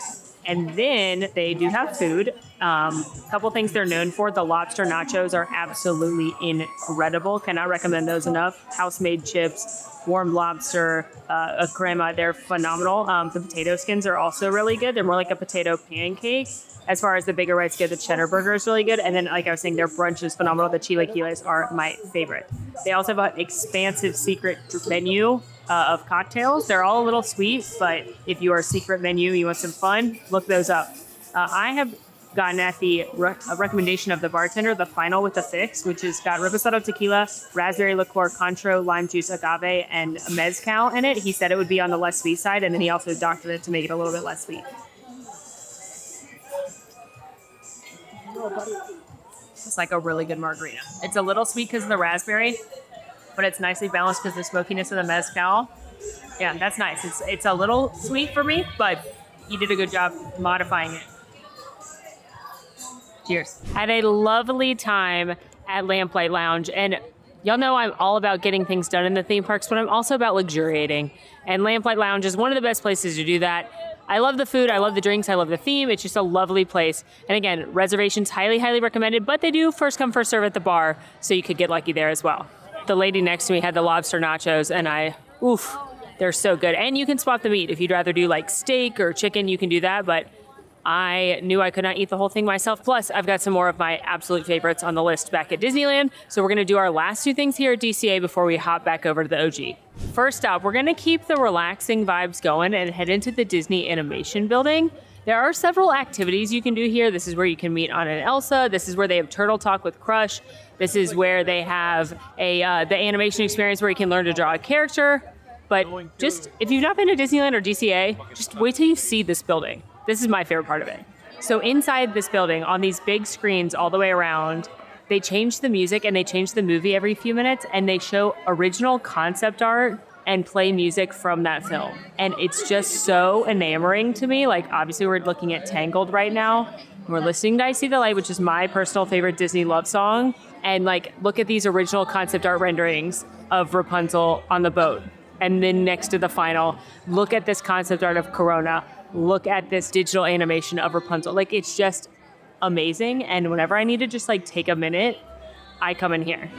And then they do have food. A couple things they're known for. The lobster nachos are absolutely incredible. Cannot recommend those enough. House-made chips, warm lobster, a crema. They're phenomenal. The potato skins are also really good. They're more like a potato pancake. As far as the bigger bites go, the cheddar burger is really good. And then, like I was saying, their brunch is phenomenal. The chilaquiles are my favorite. They also have an expansive secret menu of cocktails. They're all a little sweet, but if you are a secret menu, you want some fun, look those up. I have gotten at the recommendation of the bartender, the final with the fix, which has got reposado tequila, raspberry liqueur, contro, lime juice, agave, and mezcal in it. He said it would be on the less sweet side, and then he also doctored it to make it a little bit less sweet. It's like a really good margarita. It's a little sweet because of the raspberry, but it's nicely balanced because of the smokiness of the mezcal. Yeah, that's nice. It's a little sweet for me, but you did a good job modifying it. Cheers. Had a lovely time at Lamplight Lounge, and y'all know I'm all about getting things done in the theme parks, but I'm also about luxuriating. And Lamplight Lounge is one of the best places to do that. I love the food, I love the drinks, I love the theme. It's just a lovely place. And again, reservations highly, highly recommended, but they do first come, first serve at the bar, so you could get lucky there as well. The lady next to me had the lobster nachos, and oof, they're so good. And you can swap the meat. If you'd rather do like steak or chicken, you can do that, but I knew I could not eat the whole thing myself. Plus, I've got some more of my absolute favorites on the list back at Disneyland. So we're gonna do our last two things here at DCA before we hop back over to the OG. First up, we're gonna keep the relaxing vibes going and head into the Disney Animation Building. There are several activities you can do here. This is where you can meet Anna and Elsa. This is where they have Turtle Talk with Crush. This is where they have the animation experience where you can learn to draw a character. But just, if you've not been to Disneyland or DCA, just wait till you see this building. This is my favorite part of it. So inside this building, on these big screens all the way around, they change the music and they change the movie every few minutes, and they show original concept art and play music from that film. And it's just so enamoring to me. Like, obviously we're looking at Tangled right now. We're listening to I See the Light, which is my personal favorite Disney love song. And like, look at these original concept art renderings of Rapunzel on the boat. And then next to the final, look at this concept art of Corona. Look at this digital animation of Rapunzel. Like, it's just amazing. And whenever I need to just like take a minute, I come in here.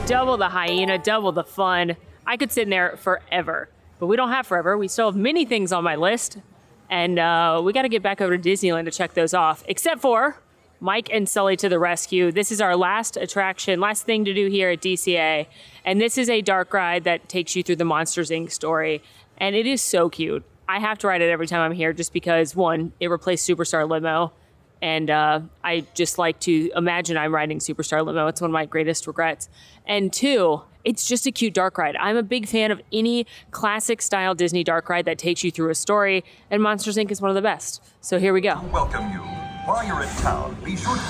Double the hyena, double the fun. I could sit in there forever, but we don't have forever. We still have many things on my list, and we got to get back over to Disneyland to check those off, except for Mike and Sully to the rescue. This is our last attraction, last thing to do here at DCA, and this is a dark ride that takes you through the Monsters, Inc. story, and it is so cute. I have to ride it every time I'm here just because, one, it replaced Superstar Limo, and I just like to imagine I'm riding Superstar Limo. It's one of my greatest regrets. And two, it's just a cute dark ride. I'm a big fan of any classic style Disney dark ride that takes you through a story, and Monsters, Inc. is one of the best. So here we go. Welcome you. While you're in town, be sure to...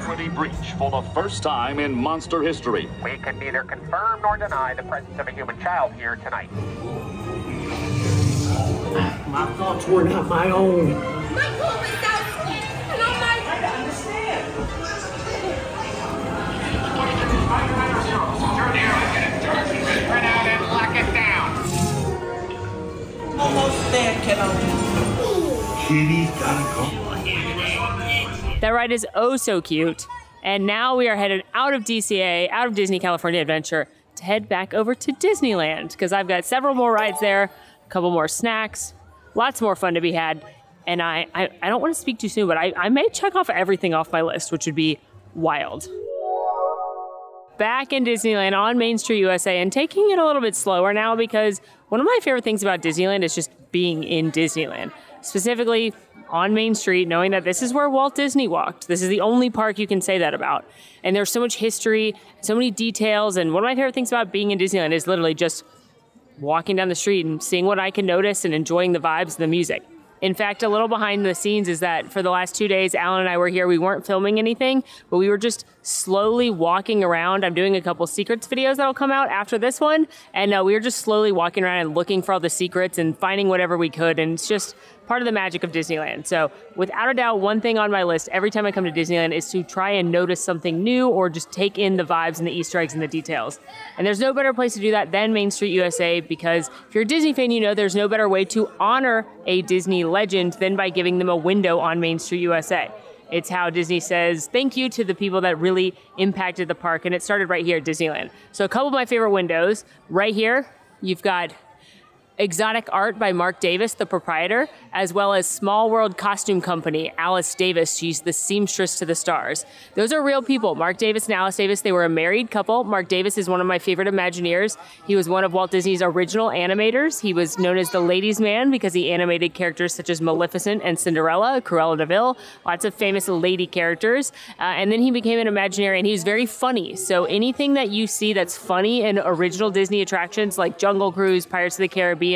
Pretty breach for the first time in monster history. We can neither confirm nor deny the presence of a human child here tonight. My thoughts were not my own. My poop is so sweet, and I'm like, I don't understand. Spread out and lock it down. Almost there, kiddo. Kitty's gotta go. That ride is oh so cute. And now we are headed out of DCA, out of Disney California Adventure, to head back over to Disneyland, because I've got several more rides there, a couple more snacks, lots more fun to be had. And I don't want to speak too soon, but I may check off everything off my list, which would be wild. Back in Disneyland on Main Street USA, and taking it a little bit slower now, because one of my favorite things about Disneyland is just being in Disneyland. Specifically on Main Street, knowing that this is where Walt Disney walked. This is the only park you can say that about. And there's so much history, so many details, and one of my favorite things about being in Disneyland is literally just walking down the street and seeing what I can notice and enjoying the vibes and the music. In fact, a little behind the scenes is that for the last 2 days, Alan and I were here. We weren't filming anything, but we were just slowly walking around. I'm doing a couple secrets videos that'll come out after this one. And we were just slowly walking around and looking for all the secrets and finding whatever we could. And it's just part of the magic of Disneyland. So without a doubt, one thing on my list every time I come to Disneyland is to try and notice something new or just take in the vibes and the Easter eggs and the details. And there's no better place to do that than Main Street USA, because if you're a Disney fan, you know there's no better way to honor a Disney legend than by giving them a window on Main Street USA. It's how Disney says thank you to the people that really impacted the park, and it started right here at Disneyland. So a couple of my favorite windows. Right here, you've got Exotic Art by Mark Davis, the proprietor, as well as Small World Costume Company, Alice Davis. She's the seamstress to the stars. Those are real people. Mark Davis and Alice Davis, they were a married couple. Mark Davis is one of my favorite Imagineers. He was one of Walt Disney's original animators. He was known as the ladies' man because he animated characters such as Maleficent and Cinderella, Cruella de Vil, lots of famous lady characters. And then he became an Imagineer, and he was very funny. So anything that you see that's funny in original Disney attractions like Jungle Cruise, Pirates of the Caribbean,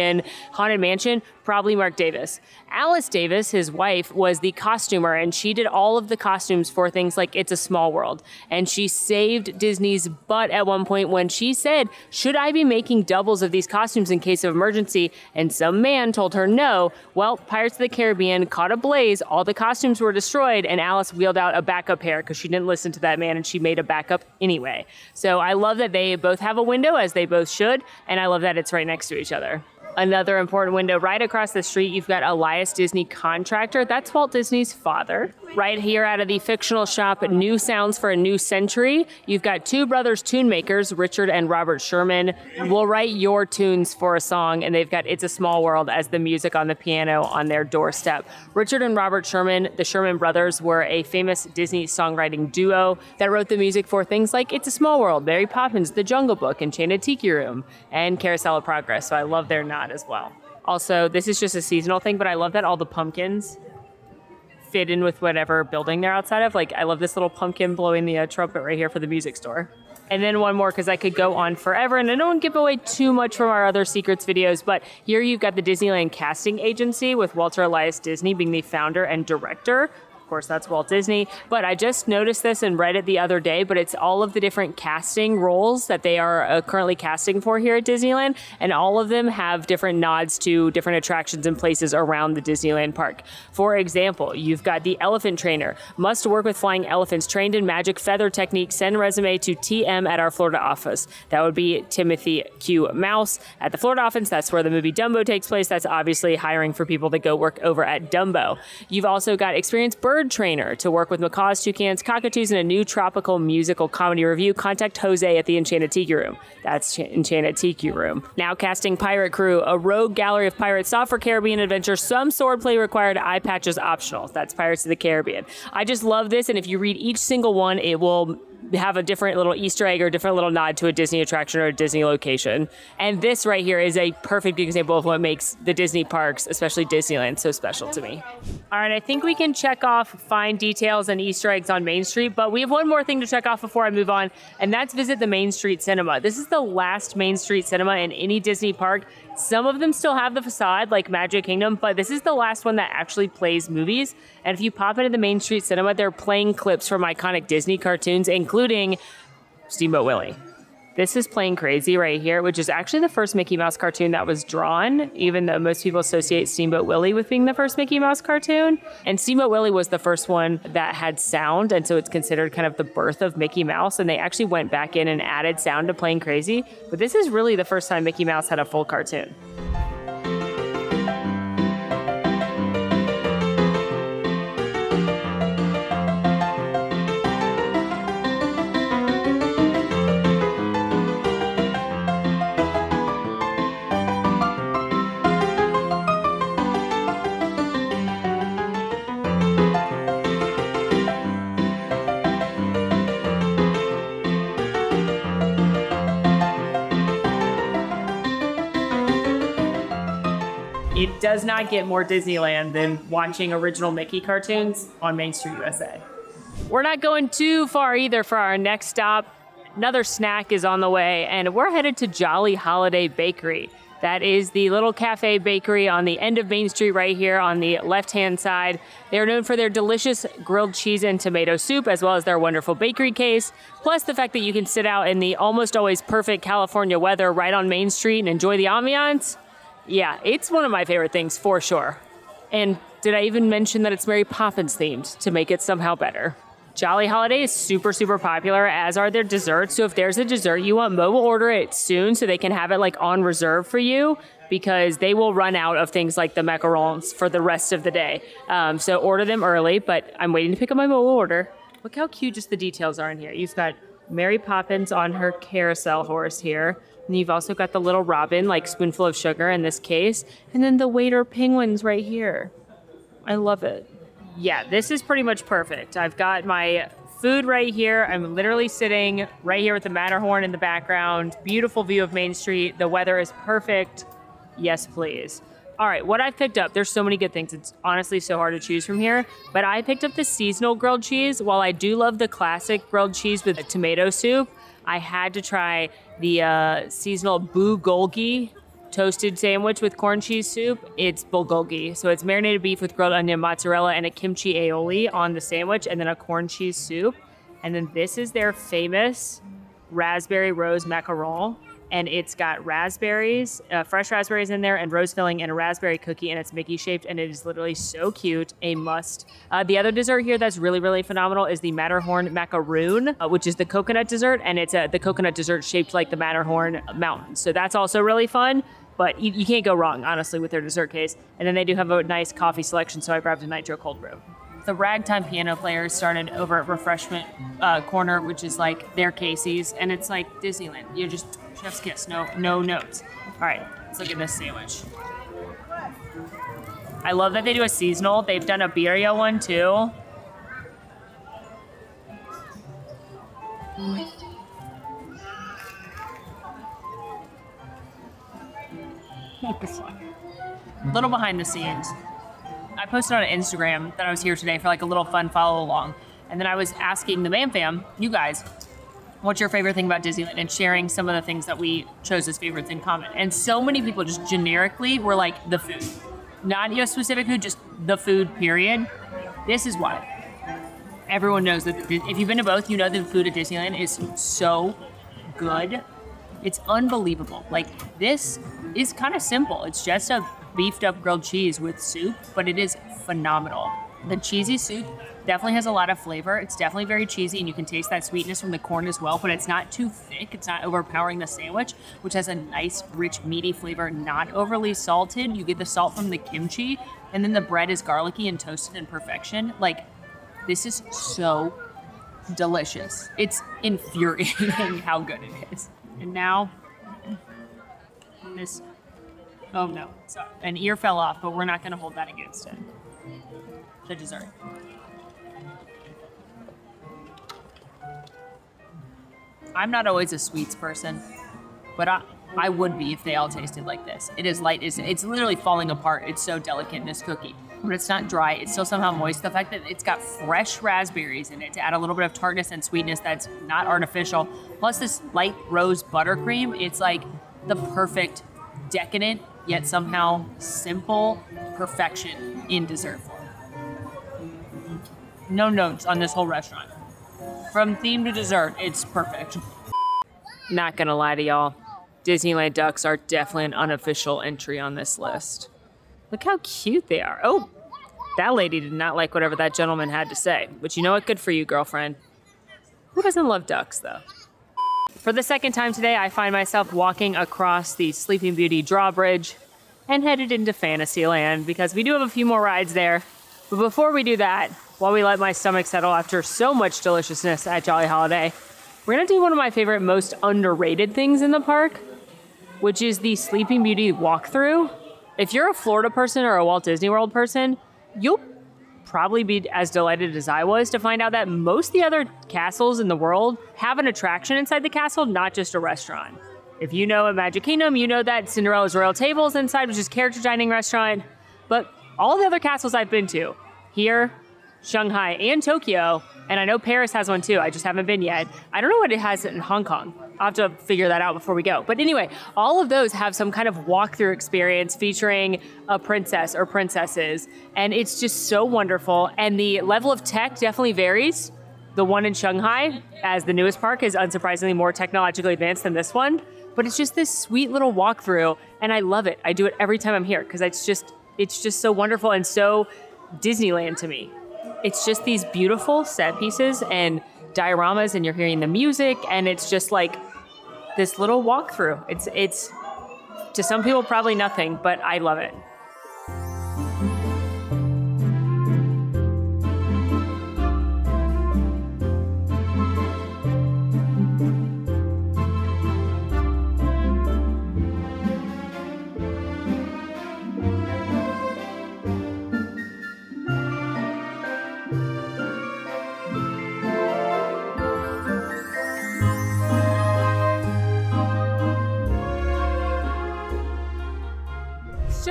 Haunted Mansion, probably Mark Davis. Alice Davis, his wife, was the costumer, and she did all of the costumes for things like It's a Small World. And she saved Disney's butt at one point when she said, should I be making doubles of these costumes in case of emergency? And some man told her no. Well, Pirates of the Caribbean caught a blaze, all the costumes were destroyed, and Alice wheeled out a backup pair because she didn't listen to that man, and she made a backup anyway. So I love that they both have a window, as they both should, and I love that it's right next to each other. Another important window right across the street, you've got Elias Disney Contractor. That's Walt Disney's father. Right here out of the fictional shop, New Sounds for a New Century, you've got two brothers tune makers, Richard and Robert Sherman, will write your tunes for a song, and they've got It's a Small World as the music on the piano on their doorstep. Richard and Robert Sherman, the Sherman brothers, were a famous Disney songwriting duo that wrote the music for things like It's a Small World, Mary Poppins, The Jungle Book, Enchanted Tiki Room, and Carousel of Progress, so I love their nod as well. Also, this is just a seasonal thing, but I love that all the pumpkins fit in with whatever building they're outside of. Like, I love this little pumpkin blowing the trumpet right here for the music store. And then one more, because I could go on forever, and I don't give away too much from our other secrets videos, but here you've got the Disneyland Casting Agency with Walter Elias Disney being the founder and director. Of course, that's Walt Disney. But I just noticed this and read it the other day, but it's all of the different casting roles that they are currently casting for here at Disneyland. And all of them have different nods to different attractions and places around the Disneyland park. For example, you've got the elephant trainer. Must work with flying elephants. Trained in magic feather technique. Send resume to TM at our Florida office. That would be Timothy Q. Mouse at the Florida office. That's where the movie Dumbo takes place. That's obviously hiring for people to go work over at Dumbo. You've also got experienced bird trainer to work with macaws, toucans, cockatoos in a new tropical musical comedy review. Contact Jose at the Enchanted Tiki Room. That's Enchanted Tiki Room. Now casting pirate crew. A rogue gallery of pirates sought for Caribbean adventure. Some swordplay required, eye patches optional. That's Pirates of the Caribbean. I just love this, and if you read each single one, it will have a different little Easter egg or different little nod to a Disney attraction or a Disney location. And this right here is a perfect example of what makes the Disney parks, especially Disneyland, so special to me. All right, I think we can check off fine details and Easter eggs on Main Street, but we have one more thing to check off before I move on, and that's visit the Main Street Cinema. This is the last Main Street Cinema in any Disney park. Some of them still have the facade, like Magic Kingdom, but this is the last one that actually plays movies. And if you pop into the Main Street Cinema, they're playing clips from iconic Disney cartoons, including Steamboat Willie. This is Playing Crazy right here, which is actually the first Mickey Mouse cartoon that was drawn, even though most people associate Steamboat Willie with being the first Mickey Mouse cartoon. And Steamboat Willie was the first one that had sound, and so it's considered kind of the birth of Mickey Mouse, and they actually went back in and added sound to Playing Crazy. But this is really the first time Mickey Mouse had a full cartoon. It does not get more Disneyland than watching original Mickey cartoons on Main Street USA. We're not going too far either for our next stop. Another snack is on the way, and we're headed to Jolly Holiday Bakery. That is the little cafe bakery on the end of Main Street right here on the left-hand side. They're known for their delicious grilled cheese and tomato soup, as well as their wonderful bakery case, plus the fact that you can sit out in the almost always perfect California weather right on Main Street and enjoy the ambiance. Yeah, it's one of my favorite things for sure. And did I even mention that it's Mary Poppins themed to make it somehow better? Jolly Holiday is super, super popular, as are their desserts. So if there's a dessert you want, Mo will order it soon so they can have it like on reserve for you, because they will run out of things like the macarons for the rest of the day. So order them early, but I'm waiting to pick up my Mo order. Look how cute just the details are in here. You've got Mary Poppins on her carousel horse here. And you've also got the little robin, like spoonful of sugar in this case. And then the waiter penguins right here. I love it. Yeah, this is pretty much perfect. I've got my food right here. I'm literally sitting right here with the Matterhorn in the background. Beautiful view of Main Street. The weather is perfect. Yes, please. All right, what I've picked up, there's so many good things. It's honestly so hard to choose from here, but I picked up the seasonal grilled cheese. While I do love the classic grilled cheese with tomato soup, I had to try the seasonal bulgogi toasted sandwich with corn cheese soup. It's bulgogi, so it's marinated beef with grilled onion, mozzarella, and a kimchi aioli on the sandwich, and then a corn cheese soup. And then this is their famous raspberry rose macaron. And it's got raspberries, fresh raspberries in there, and rose filling, and a raspberry cookie, and it's Mickey shaped, and it is literally so cute. A must. The other dessert here that's really, really phenomenal is the Matterhorn macaroon, which is the coconut dessert, and it's the coconut dessert shaped like the Matterhorn mountain. So that's also really fun, but you can't go wrong, honestly, with their dessert case. And then they do have a nice coffee selection, so I grabbed a nitro cold brew. The ragtime piano players started over at Refreshment Corner, which is like their Casey's, and it's like Disneyland. You're just chef's kiss, no notes. All right, let's look at this sandwich. I love that they do a seasonal. They've done a birria one too. Little behind the scenes. I posted on Instagram that I was here today for like a little fun follow along. And then I was asking the Man Fam, you guys, what's your favorite thing about Disneyland? And sharing some of the things that we chose as favorites in common. And so many people just generically were like the food. Not your specific food, just the food, period. This is why. Everyone knows that if you've been to both, you know the food at Disneyland is so good. It's unbelievable. Like, this is kind of simple. It's just a beefed up grilled cheese with soup, but it is phenomenal. The cheesy soup definitely has a lot of flavor. It's definitely very cheesy, and you can taste that sweetness from the corn as well, but it's not too thick. It's not overpowering the sandwich, which has a nice, rich, meaty flavor, not overly salted. You get the salt from the kimchi, and then the bread is garlicky and toasted in perfection. Like, this is so delicious. It's infuriating how good it is. And now, this, oh no, sorry. An ear fell off, but we're not gonna hold that against it. The dessert. I'm not always a sweets person, but I would be if they all tasted like this. It is light, it's literally falling apart. It's so delicate in this cookie, but it's not dry. It's still somehow moist. The fact that it's got fresh raspberries in it to add a little bit of tartness and sweetness that's not artificial, plus this light rose buttercream, it's like the perfect decadent, yet somehow simple perfection in dessert form. No notes on this whole restaurant. From theme to dessert, it's perfect. Not gonna lie to y'all, Disneyland ducks are definitely an unofficial entry on this list. Look how cute they are. Oh, that lady did not like whatever that gentleman had to say. But you know what? Good for you, girlfriend. Who doesn't love ducks, though? For the second time today, I find myself walking across the Sleeping Beauty drawbridge and headed into Fantasyland because we do have a few more rides there. But before we do that, while we let my stomach settle after so much deliciousness at Jolly Holiday, we're gonna do one of my favorite, most underrated things in the park, which is the Sleeping Beauty walkthrough. If you're a Florida person or a Walt Disney World person, you'll probably be as delighted as I was to find out that most of the other castles in the world have an attraction inside the castle, not just a restaurant. If you know at Magic Kingdom, you know that Cinderella's Royal Table is inside, which is a character dining restaurant. But all the other castles I've been to, here, Shanghai, and Tokyo, and I know Paris has one too, I just haven't been yet. I don't know what it has in Hong Kong. I'll have to figure that out before we go. But anyway, all of those have some kind of walkthrough experience featuring a princess or princesses, and it's just so wonderful. And the level of tech definitely varies. The one in Shanghai, as the newest park, is unsurprisingly more technologically advanced than this one, but it's just this sweet little walkthrough, and I love it. I do it every time I'm here because it's just so wonderful and so Disneyland to me. It's just these beautiful set pieces and dioramas, and you're hearing the music, and it's just like this little walkthrough. It's to some people probably nothing, but I love it.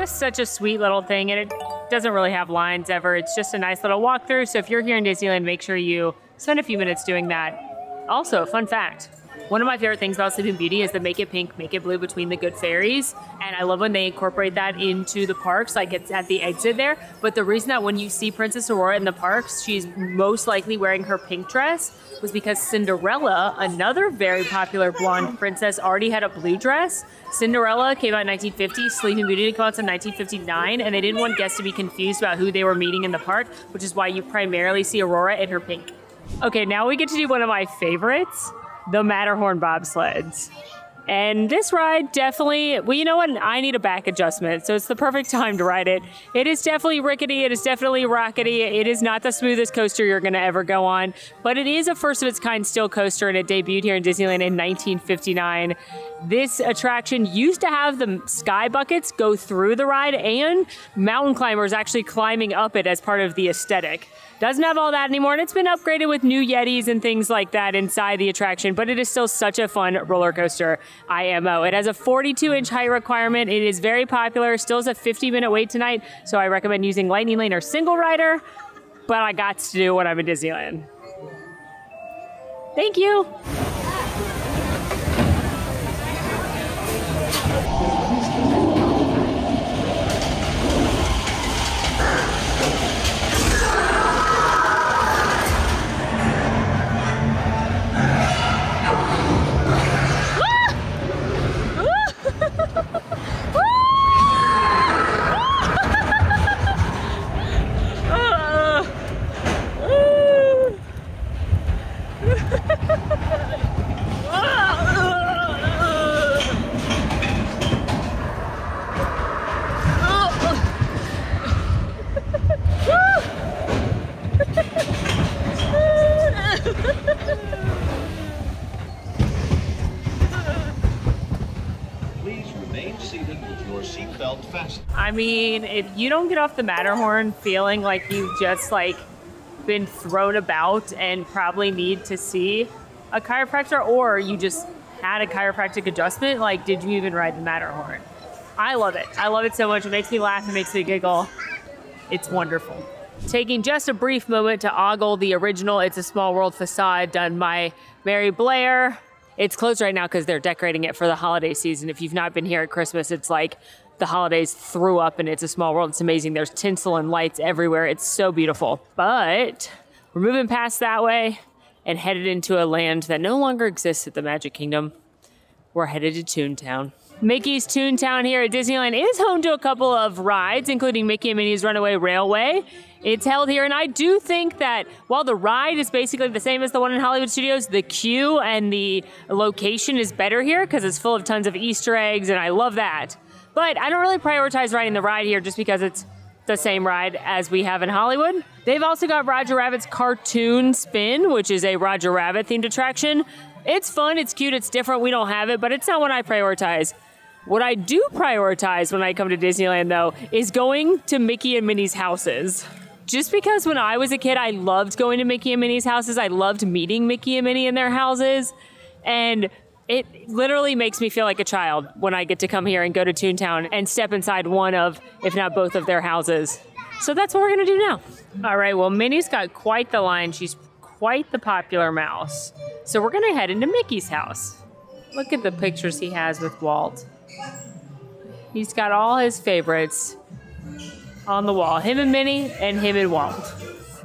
just such a sweet little thing, and it doesn't really have lines ever. It's just a nice little walkthrough. So if you're here in Disneyland, make sure you spend a few minutes doing that. Also, fun fact. One of my favorite things about Sleeping Beauty is the make it pink, make it blue between the good fairies. And I love when they incorporate that into the parks, like it's at the exit there. But the reason that when you see Princess Aurora in the parks, she's most likely wearing her pink dress was because Cinderella, another very popular blonde princess, already had a blue dress. Cinderella came out in 1950, Sleeping Beauty came out in 1959, and they didn't want guests to be confused about who they were meeting in the park, which is why you primarily see Aurora in her pink. Okay, now we get to do one of my favorites. The Matterhorn bobsleds. And this ride definitely, well, you know what? I need a back adjustment, so it's the perfect time to ride it. It is definitely rickety, it is definitely rockety. It is not the smoothest coaster you're gonna ever go on, but it is a first of its kind still coaster, and it debuted here in Disneyland in 1959. This attraction used to have the sky buckets go through the ride and mountain climbers actually climbing up it as part of the aesthetic. Doesn't have all that anymore, and it's been upgraded with new Yetis and things like that inside the attraction, but it is still such a fun roller coaster, IMO. It has a 42-inch height requirement. It is very popular, still has a 50-minute wait tonight, so I recommend using Lightning Lane or Single Rider, but I got to do when I'm in Disneyland. Thank you. I mean, if you don't get off the Matterhorn feeling like you've just like been thrown about and probably need to see a chiropractor, or you just had a chiropractic adjustment, like, did you even ride the Matterhorn? I love it. I love it so much. It makes me laugh. It makes me giggle. It's wonderful. Taking just a brief moment to ogle the original It's a Small World facade done by Mary Blair. It's closed right now because they're decorating it for the holiday season. If you've not been here at Christmas, it's like the holidays threw up and It's a Small World. It's amazing. There's tinsel and lights everywhere. It's so beautiful. But we're moving past that way and headed into a land that no longer exists at the Magic Kingdom. We're headed to Toontown. Mickey's Toontown here at Disneyland is home to a couple of rides, including Mickey and Minnie's Runaway Railway. It's held here, and I do think that while the ride is basically the same as the one in Hollywood Studios, the queue and the location is better here because it's full of tons of Easter eggs, and I love that. But I don't really prioritize riding the ride here just because it's the same ride as we have in Hollywood. They've also got Roger Rabbit's Cartoon Spin, which is a Roger Rabbit themed attraction. It's fun, it's cute, it's different, we don't have it, but it's not what I prioritize. What I do prioritize when I come to Disneyland, though, is going to Mickey and Minnie's houses. Just because when I was a kid, I loved going to Mickey and Minnie's houses. I loved meeting Mickey and Minnie in their houses. And it literally makes me feel like a child when I get to come here and go to Toontown and step inside one of, if not both of their houses. So that's what we're gonna do now. All right, well, Minnie's got quite the line. She's quite the popular mouse. So we're gonna head into Mickey's house. Look at the pictures he has with Walt. He's got all his favorites on the wall. Him and Minnie and him and Walt.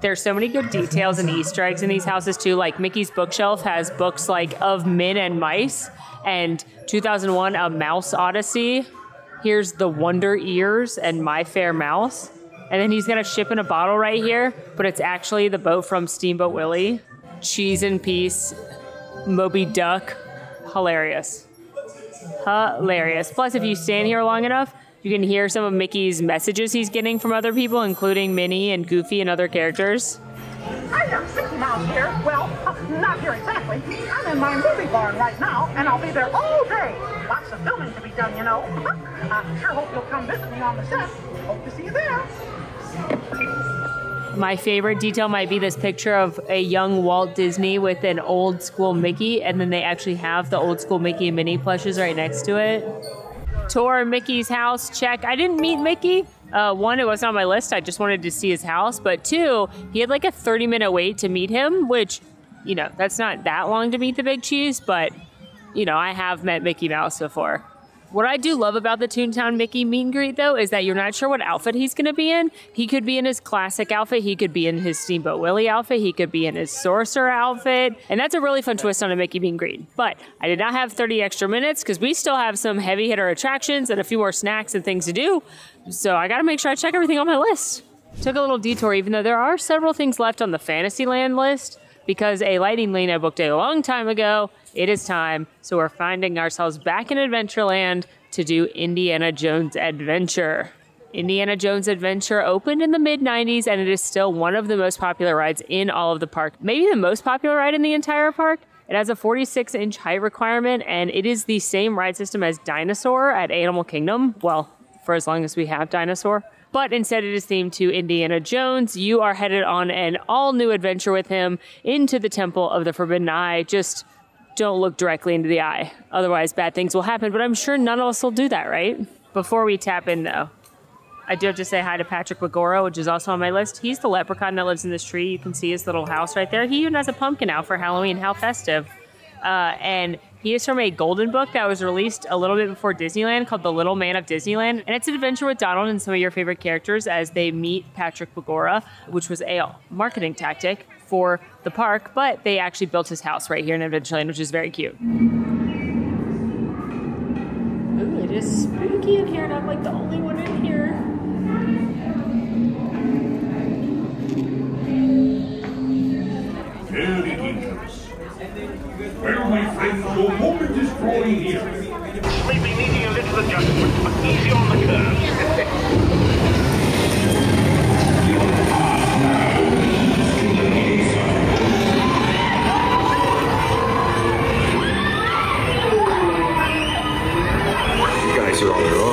There's so many good details and Easter eggs in these houses too. Like Mickey's bookshelf has books like Of Men and Mice and 2001 A Mouse Odyssey. Here's The Wonder Ears and My Fair Mouse. And then he's got a ship in a bottle right here, but it's actually the boat from Steamboat Willie. Cheese and Peace, Moby Duck, hilarious. Hilarious. Plus, if you stand here long enough, you can hear some of Mickey's messages he's getting from other people, including Minnie and Goofy and other characters. I am Mickey Mouse here. Well, not here exactly. I'm in my movie barn right now, and I'll be there all day. Lots of filming to be done, you know. I sure hope you'll come visit me on the set. Hope to see you there. My favorite detail might be this picture of a young Walt Disney with an old school Mickey, and then they actually have the old school Mickey and Minnie plushes right next to it. Tour Mickey's house, check. I didn't meet Mickey. One, it wasn't on my list. I just wanted to see his house. But two, he had like a 30-minute wait to meet him, which, you know, that's not that long to meet the Big Cheese, but, you know, I have met Mickey Mouse before. What I do love about the Toontown Mickey meet and greet, though, is that you're not sure what outfit he's going to be in. He could be in his classic outfit. He could be in his Steamboat Willie outfit. He could be in his sorcerer outfit. And that's a really fun twist on a Mickey meet and greet. But I did not have 30 extra minutes because we still have some heavy hitter attractions and a few more snacks and things to do. So I got to make sure I check everything on my list. Took a little detour, even though there are several things left on the Fantasyland list, because a Lightning Lane I booked a long time ago. It is time. So we're finding ourselves back in Adventureland to do Indiana Jones Adventure. Indiana Jones Adventure opened in the mid-90s, and it is still one of the most popular rides in all of the park. Maybe the most popular ride in the entire park. It has a 46-inch height requirement, and it is the same ride system as Dinosaur at Animal Kingdom. Well, for as long as we have Dinosaur. But instead it is themed to Indiana Jones. You are headed on an all-new adventure with him into the Temple of the Forbidden Eye. Just don't look directly into the eye. Otherwise, bad things will happen, but I'm sure none of us will do that, right? Before we tap in, though, I do have to say hi to Patrick Bagora, which is also on my list. He's the leprechaun that lives in this tree. You can see his little house right there. He even has a pumpkin out for Halloween. How festive. And he is from a golden book that was released a little bit before Disneyland called The Little Man of Disneyland. And it's an adventure with Donald and some of your favorite characters as they meet Patrick Bagora, which was a marketing tactic for the park, but they actually built his house right here in Adventureland, which is very cute. Ooh, it is spooky in here, and I'm like the only one in here. Very dangerous. Well, my friends, your moment is drawing near. May be needing a little adjustment, but easy on the curve. You guys are on your own.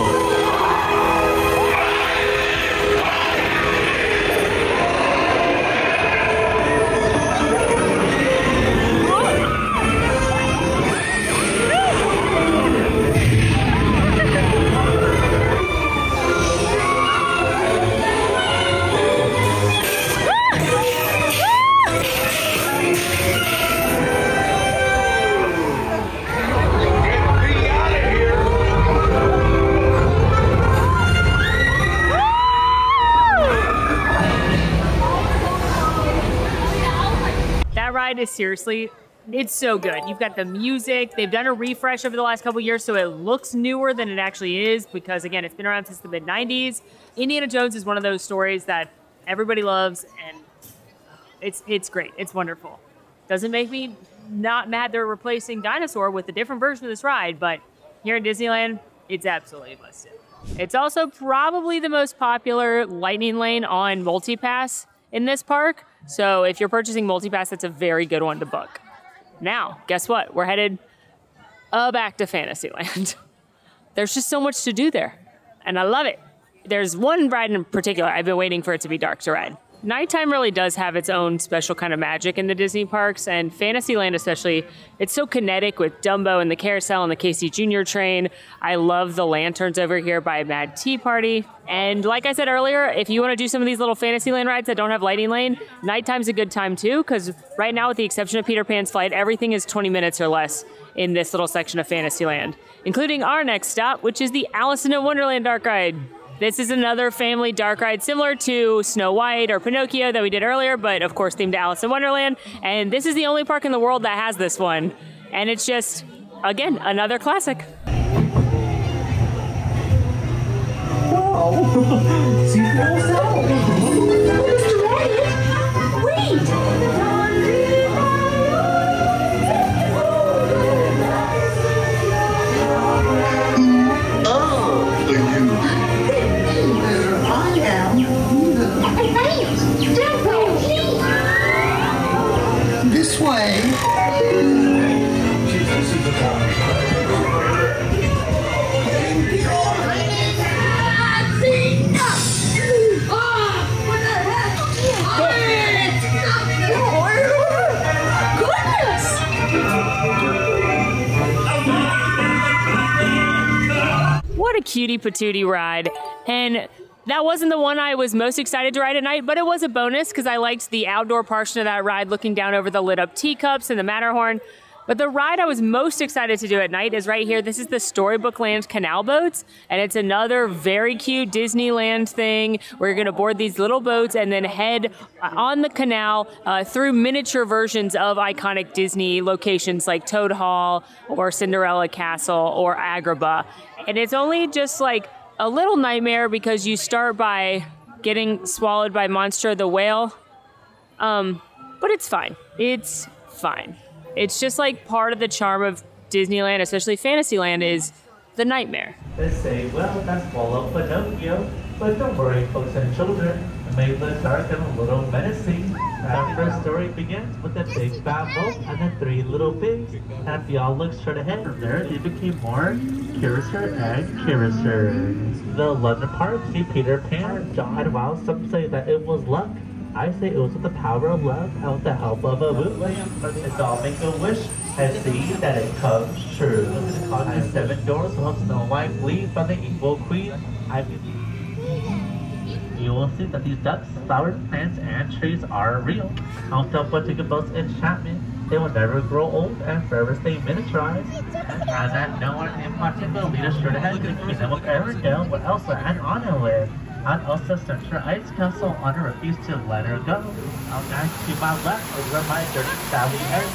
Is seriously, it's so good. You've got the music. They've done a refresh over the last couple years, so it looks newer than it actually is because, again, it's been around since the mid-90s. Indiana Jones is one of those stories that everybody loves, and it's great. It's wonderful. Doesn't make me not mad they're replacing Dinosaur with a different version of this ride, but here in Disneyland, it's absolutely busted. It's also probably the most popular Lightning Lane on MultiPass in this park. So if you're purchasing MultiPass, that's a very good one to book. Now, guess what? We're headed back to Fantasyland. There's just so much to do there, and I love it. There's one ride in particular I've been waiting for it to be dark to ride. Nighttime really does have its own special kind of magic in the Disney parks, and Fantasyland especially. It's so kinetic with Dumbo and the Carousel and the Casey Jr. train. I love the lanterns over here by Mad Tea Party. And like I said earlier, if you want to do some of these little Fantasyland rides that don't have Lightning Lane, nighttime's a good time too, because right now, with the exception of Peter Pan's Flight, everything is 20 minutes or less in this little section of Fantasyland, including our next stop, which is the Alice in Wonderland dark ride. This is another family dark ride similar to Snow White or Pinocchio that we did earlier, but of course themed to Alice in Wonderland. And this is the only park in the world that has this one. And it's just, again, another classic. Whoa! See for yourself! Mr. Rabbit! Wait! This way. Oh! cutie patootie ride. And that wasn't the one I was most excited to ride at night, but it was a bonus because I liked the outdoor portion of that ride, looking down over the lit up teacups and the Matterhorn. But the ride I was most excited to do at night is right here. This is the Storybook Land canal boats, and it's another very cute Disneyland thing where you're gonna board these little boats and then head on the canal through miniature versions of iconic Disney locations like Toad Hall or Cinderella Castle or Agrabah. And it's only just like a little nightmare because you start by getting swallowed by Monster the whale, but it's fine. It's fine. It's just like part of the charm of Disneyland, especially Fantasyland, is the nightmare. They say, well, that's swallow Pinocchio, but don't worry, folks and children. It may look dark and a little menacing. The first story begins with a big bad wolf and the 3 little pigs. And if y'all look straight ahead from there, they became more curiouser and curiouser. The London park, see Peter Pan, and while some say that it was luck, I say it was with the power of love and with the help of a boot lamp. Let's all make a wish and see that it comes true. On the 7 doors will help Snow White flee from the evil queen. You will see that these ducks, flowers, plants, and trees are real. Count up what Tinkerbell's enchantment. They will never grow old and forever stay miniaturized. And that no one in particular will lead us straight ahead to the kingdom of Arendelle, where Elsa and Anna live. And Elsa sent her ice castle, Anna refused to let her go. I'll guide to my left over my dirty Sally head,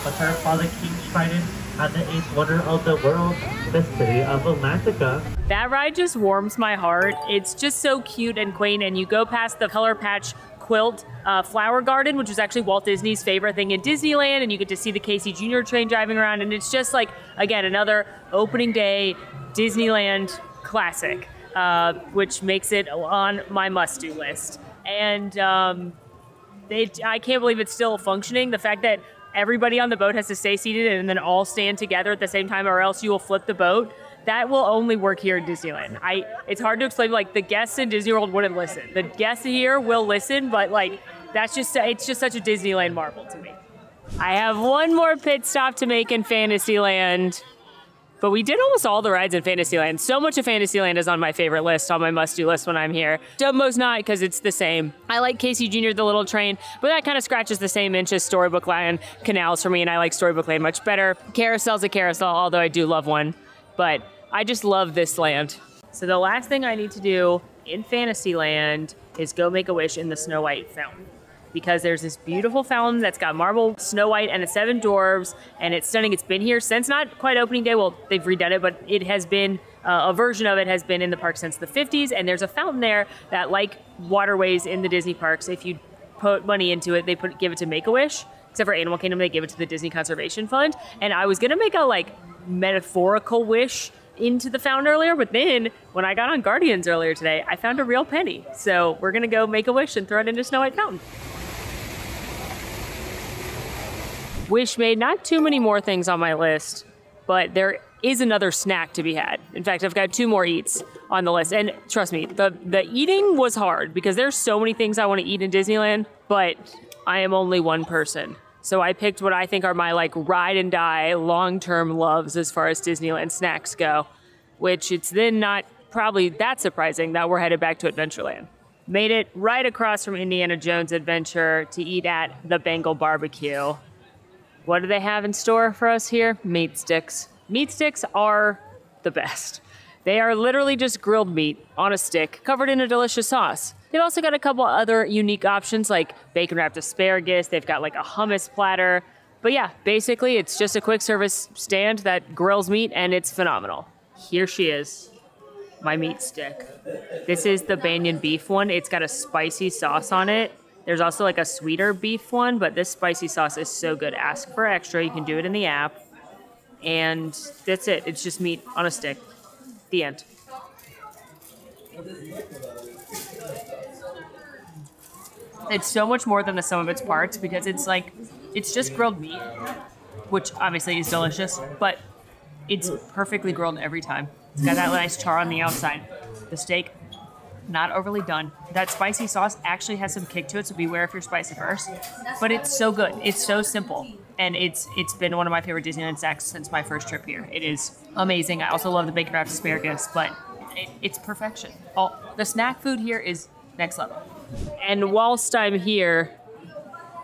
with her father King Triton and the 8th wonder of the world, the city of Atlantica. That ride just warms my heart. It's just so cute and quaint, and you go past the Color Patch Quilt flower garden, which is actually Walt Disney's favorite thing in Disneyland, and you get to see the Casey Jr. train driving around, and it's just like, again, another opening day Disneyland classic, which makes it on my must-do list. And I can't believe it's still functioning. The fact that everybody on the boat has to stay seated and then all stand together at the same time, or else you will flip the boat. That will only work here in Disneyland. It's hard to explain, like the guests in Disney World wouldn't listen. The guests here will listen, but like it's just such a Disneyland marvel to me. I have one more pit stop to make in Fantasyland, but we did almost all the rides in Fantasyland. So much of Fantasyland is on my favorite list, on my must-do list when I'm here. Dumbo's not, because it's the same. I like Casey Jr., the little train, but that kind of scratches the same inch as Storybook Land canals for me, and I like Storybook Land much better. Carousel's a carousel, although I do love one, but I just love this land. So the last thing I need to do in Fantasyland is go make a wish in the Snow White fountain, because there's this beautiful fountain that's got marble Snow White and the 7 dwarves, and it's stunning. It's been here since not quite opening day. Well, they've redone it, but it has been, a version of it has been in the park since the 50s, and there's a fountain there that, like waterways in the Disney parks, if you put money into it, they give it to Make-A-Wish. Except for Animal Kingdom, they give it to the Disney Conservation Fund. And I was gonna make a like metaphorical wish into the fountain earlier, but then when I got on Guardians earlier today, I found a real penny. So we're gonna go make a wish and throw it into Snow White Fountain. Wish made not too many more things on my list, but there is another snack to be had. In fact, I've got 2 more eats on the list. And trust me, the eating was hard because there's so many things I want to eat in Disneyland, but I am only one person. So I picked what I think are my like ride and die long-term loves as far as Disneyland snacks go, which it's then not probably that surprising that we're headed back to Adventureland. Made it right across from Indiana Jones Adventure to eat at the Bengal Barbecue. What do they have in store for us here? Meat sticks. Meat sticks are the best. They are literally just grilled meat on a stick covered in a delicious sauce. They've also got a couple other unique options like bacon wrapped asparagus. They've got like a hummus platter. But yeah, basically it's just a quick service stand that grills meat and it's phenomenal. Here she is, my meat stick. This is the Banyan beef one. It's got a spicy sauce on it. There's also like a sweeter beef one, but this spicy sauce is so good. Ask for extra. You can do it in the app. And that's it. It's just meat on a stick. The end. It's so much more than the sum of its parts because it's just grilled meat, which obviously is delicious, but it's perfectly grilled every time. It's got that nice char on the outside. The steak, not overly done. That spicy sauce actually has some kick to it, so beware if you're spicy first. But it's so good. It's so simple. And it's been one of my favorite Disneyland snacks since my first trip here. It is amazing. I also love the bacon wrapped asparagus, but It's perfection. The snack food here is next level. And whilst I'm here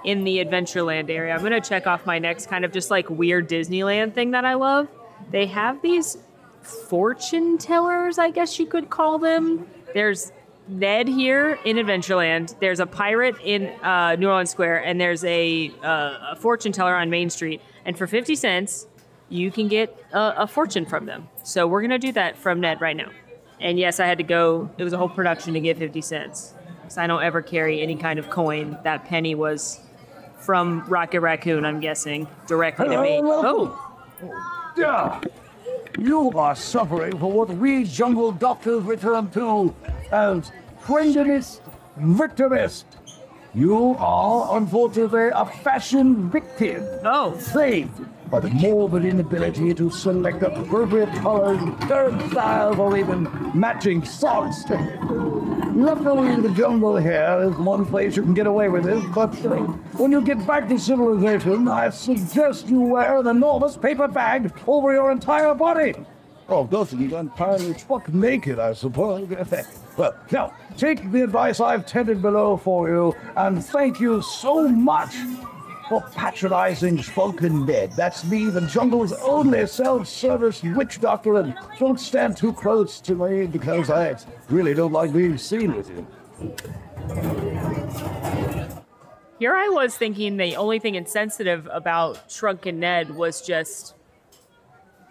in the Adventureland area, I'm gonna check off my next kind of just like weird Disneyland thing that I love. They have these fortune tellers, I guess you could call them. There's Ned here in Adventureland. There's a pirate in New Orleans Square, and there's a fortune teller on Main Street. And for 50 cents, you can get a fortune from them. So we're gonna do that from Ned right now. And yes, I had to go, it was a whole production to get 50 cents. So I don't ever carry any kind of coin. That penny was from Rocket Raccoon, I'm guessing, directly to me. Oh! Yeah. You are suffering for what we jungle doctors refer to as friendiness victimist. You are, unfortunately, a fashion victim. Oh. Saved by the morbid inability to select appropriate colors, curved styles, or even matching socks. Luckily, the jungle here is one place you can get away with it, but when you get back to civilization, I suggest you wear an enormous paper bag over your entire body. Oh, doesn't you entirely fuck naked, I suppose. Well, now, take the advice I've tended below for you, and thank you so much for patronizing Shrunken Ned. That's me, the jungle's only self-service witch doctor, and don't stand too close to me because I really don't like being seen with you. Here I was thinking the only thing insensitive about Shrunken Ned was just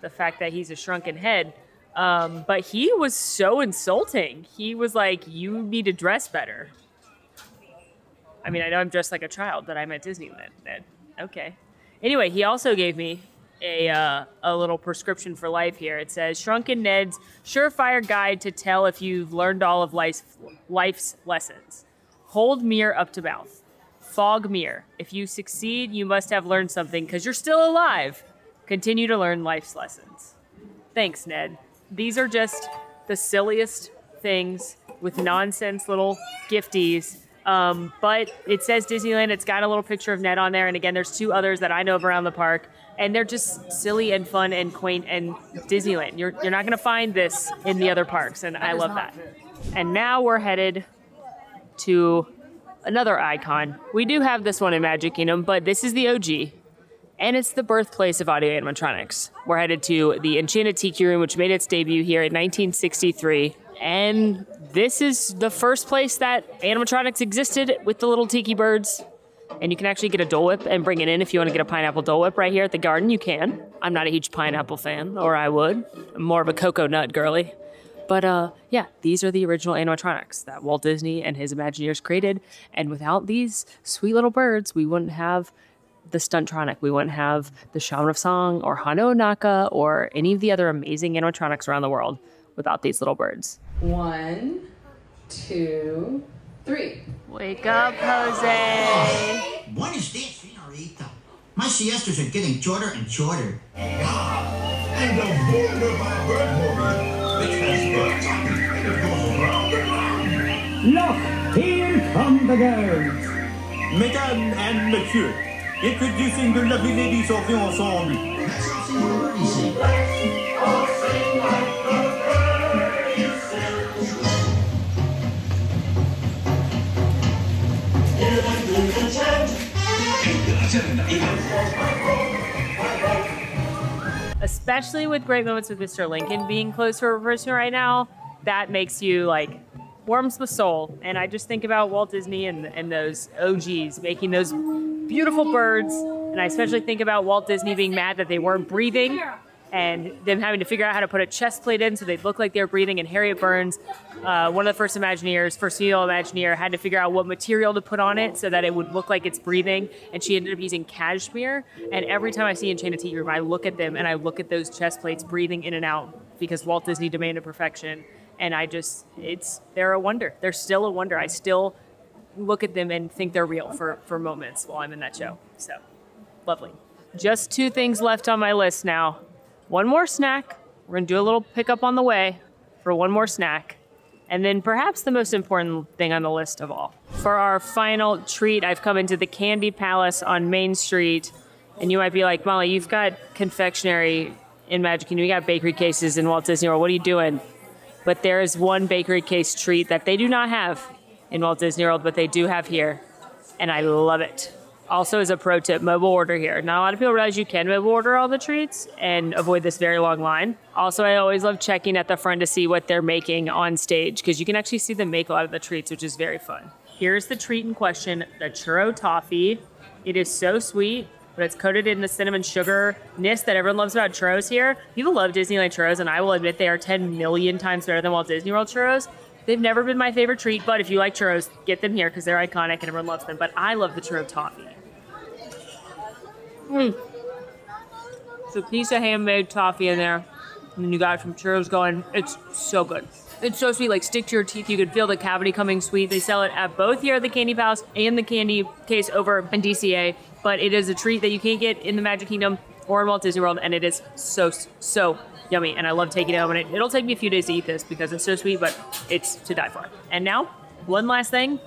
the fact that he's a shrunken head. But he was so insulting. He was like, you need to dress better. I mean, I know I'm dressed like a child, but I'm at Disneyland. Okay. Anyway, he also gave me a little prescription for life here. It says, Shrunken Ned's surefire guide to tell if you've learned all of life's lessons. Hold mirror up to mouth. Fog mirror. If you succeed, you must have learned something because you're still alive. Continue to learn life's lessons. Thanks, Ned. These are just the silliest things with nonsense little gifties. But it says Disneyland. It's got a little picture of Ned on there. And again, there's two others that I know of around the park. And they're just silly and fun and quaint and Disneyland. You're not going to find this in the other parks. And I love that. And now we're headed to another icon. We do have this one in Magic Kingdom, but this is the OG. And it's the birthplace of audio animatronics. We're headed to the Enchanted Tiki Room, which made its debut here in 1963. And this is the first place that animatronics existed with the little tiki birds. And you can actually get a Dole Whip and bring it in if you want to get a pineapple Dole Whip right here at the garden. You can. I'm not a huge pineapple fan, or I would. I'm more of a cocoa nut girly. But yeah, these are the original animatronics that Walt Disney and his Imagineers created. And without these sweet little birds, we wouldn't have the Stuntronic. We wouldn't have the Shaman of Song or Hano Naka or any of the other amazing animatronics around the world without these little birds. 1, 2, 3. Wake up, Jose. Buenos dias, senorita. My siestas are getting shorter and shorter. And the void of our bird movie, which has birds on it, and it goes round and round. Look, here come the girls. Mesdames and messieurs, introducing the lovely ladies of the ensemble. Let's all sing the birdies sing. Let's all sing like the birdies sing. Especially with Great Moments with Mr. Lincoln being closed for reversing right now, that makes you like warms the soul. And I just think about Walt Disney and those OGs making those beautiful birds. And I especially think about Walt Disney being mad that they weren't breathing and them having to figure out how to put a chest plate in so they'd look like they were breathing. And Harriet Burns, one of the first Imagineers, first female Imagineer, had to figure out what material to put on it so that it would look like it's breathing. And she ended up using cashmere. And every time I see Enchanted Tiki Room, I look at them and I look at those chest plates breathing in and out because Walt Disney demanded perfection. And they're a wonder. They're still a wonder. I still look at them and think they're real for moments while I'm in that show. So, lovely. Just 2 things left on my list now. One more snack. We're gonna do a little pickup on the way for one more snack. And then perhaps the most important thing on the list of all. For our final treat, I've come into the Candy Palace on Main Street. And you might be like, Molly, you've got confectionery in Magic Kingdom. You got bakery cases in Walt Disney World. What are you doing? but there is one bakery case treat that they do not have in Walt Disney World, but they do have here, and I love it. Also, as a pro tip, mobile order here. Not a lot of people realize you can mobile order all the treats and avoid this very long line. Also, I always love checking at the front to see what they're making on stage, because you can actually see them make a lot of the treats, which is very fun. Here's the treat in question, the churro toffee. It is so sweet, but it's coated in the cinnamon sugar-ness that everyone loves about churros here. People love Disneyland churros, and I will admit they are 10 million times better than Walt Disney World churros. They've never been my favorite treat, but if you like churros, get them here because they're iconic and everyone loves them. But I love the churro toffee. It's a piece of handmade toffee in there, and then you got some churros going. It's so good. It's so sweet, like stick to your teeth. You can feel the cavity coming sweet. They sell it at both here at the Candy Palace and the Candy Case over in DCA, but it is a treat that you can't get in the Magic Kingdom or in Walt Disney World, and it is so, so yummy, and I love taking it home, and it'll take me a few days to eat this because it's so sweet, but it's to die for. And now, one last thing,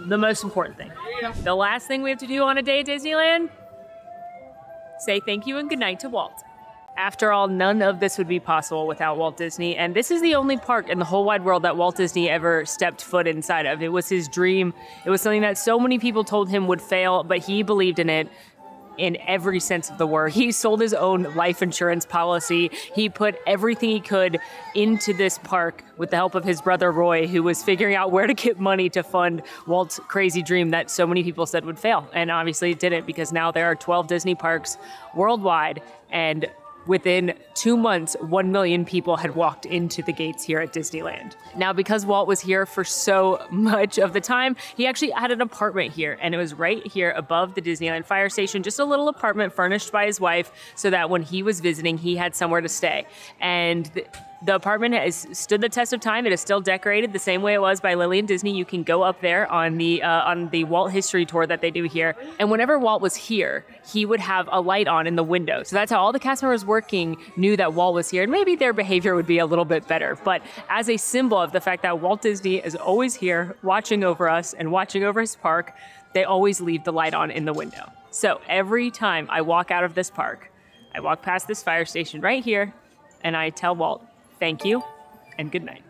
the most important thing. The last thing we have to do on a day at Disneyland, say thank you and goodnight to Walt. After all, none of this would be possible without Walt Disney, and this is the only park in the whole wide world that Walt Disney ever stepped foot inside of. It was his dream. It was something that so many people told him would fail, but he believed in it in every sense of the word. He sold his own life insurance policy. He put everything he could into this park with the help of his brother Roy, who was figuring out where to get money to fund Walt's crazy dream that so many people said would fail. And obviously it didn't, because now there are 12 Disney parks worldwide, and within 2 months, 1 million people had walked into the gates here at Disneyland. Now, because Walt was here for so much of the time, he actually had an apartment here, and it was right here above the Disneyland fire station, just a little apartment furnished by his wife so that when he was visiting, he had somewhere to stay. And the apartment has stood the test of time. It is still decorated the same way it was by Lillian Disney. You can go up there on the Walt history tour that they do here. And whenever Walt was here, he would have a light on in the window. So that's how all the cast members working knew that Walt was here. And maybe their behavior would be a little bit better. But as a symbol of the fact that Walt Disney is always here, watching over us and watching over his park, they always leave the light on in the window. So every time I walk out of this park, I walk past this fire station right here, and I tell Walt, thank you, and good night.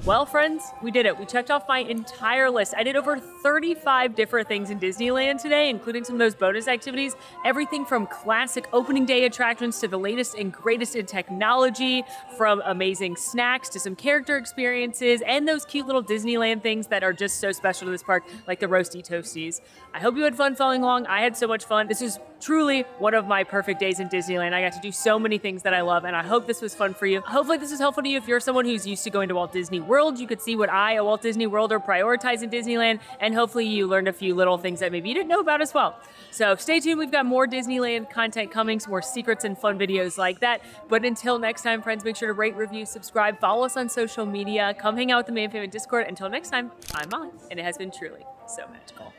Well, friends, we did it. We checked off my entire list. I did over 35 different things in Disneyland today, including some of those bonus activities. Everything from classic opening day attractions to the latest and greatest in technology, from amazing snacks to some character experiences, and those cute little Disneyland things that are just so special to this park, like the Roasty Toasties. I hope you had fun following along. I had so much fun. This is truly one of my perfect days in Disneyland. I got to do so many things that I love, and I hope this was fun for you. Hopefully this is helpful to you if you're someone who's used to going to Walt Disney World. You could see what I, a Walt Disney Worlder, prioritize in Disneyland, and hopefully you learned a few little things that maybe you didn't know about as well. So stay tuned. We've got more Disneyland content coming, some more secrets and fun videos like that. But until next time, friends, make sure to rate, review, subscribe, follow us on social media, come hang out with the Man Fam in Discord. Until next time, I'm Molly, and it has been truly so magical.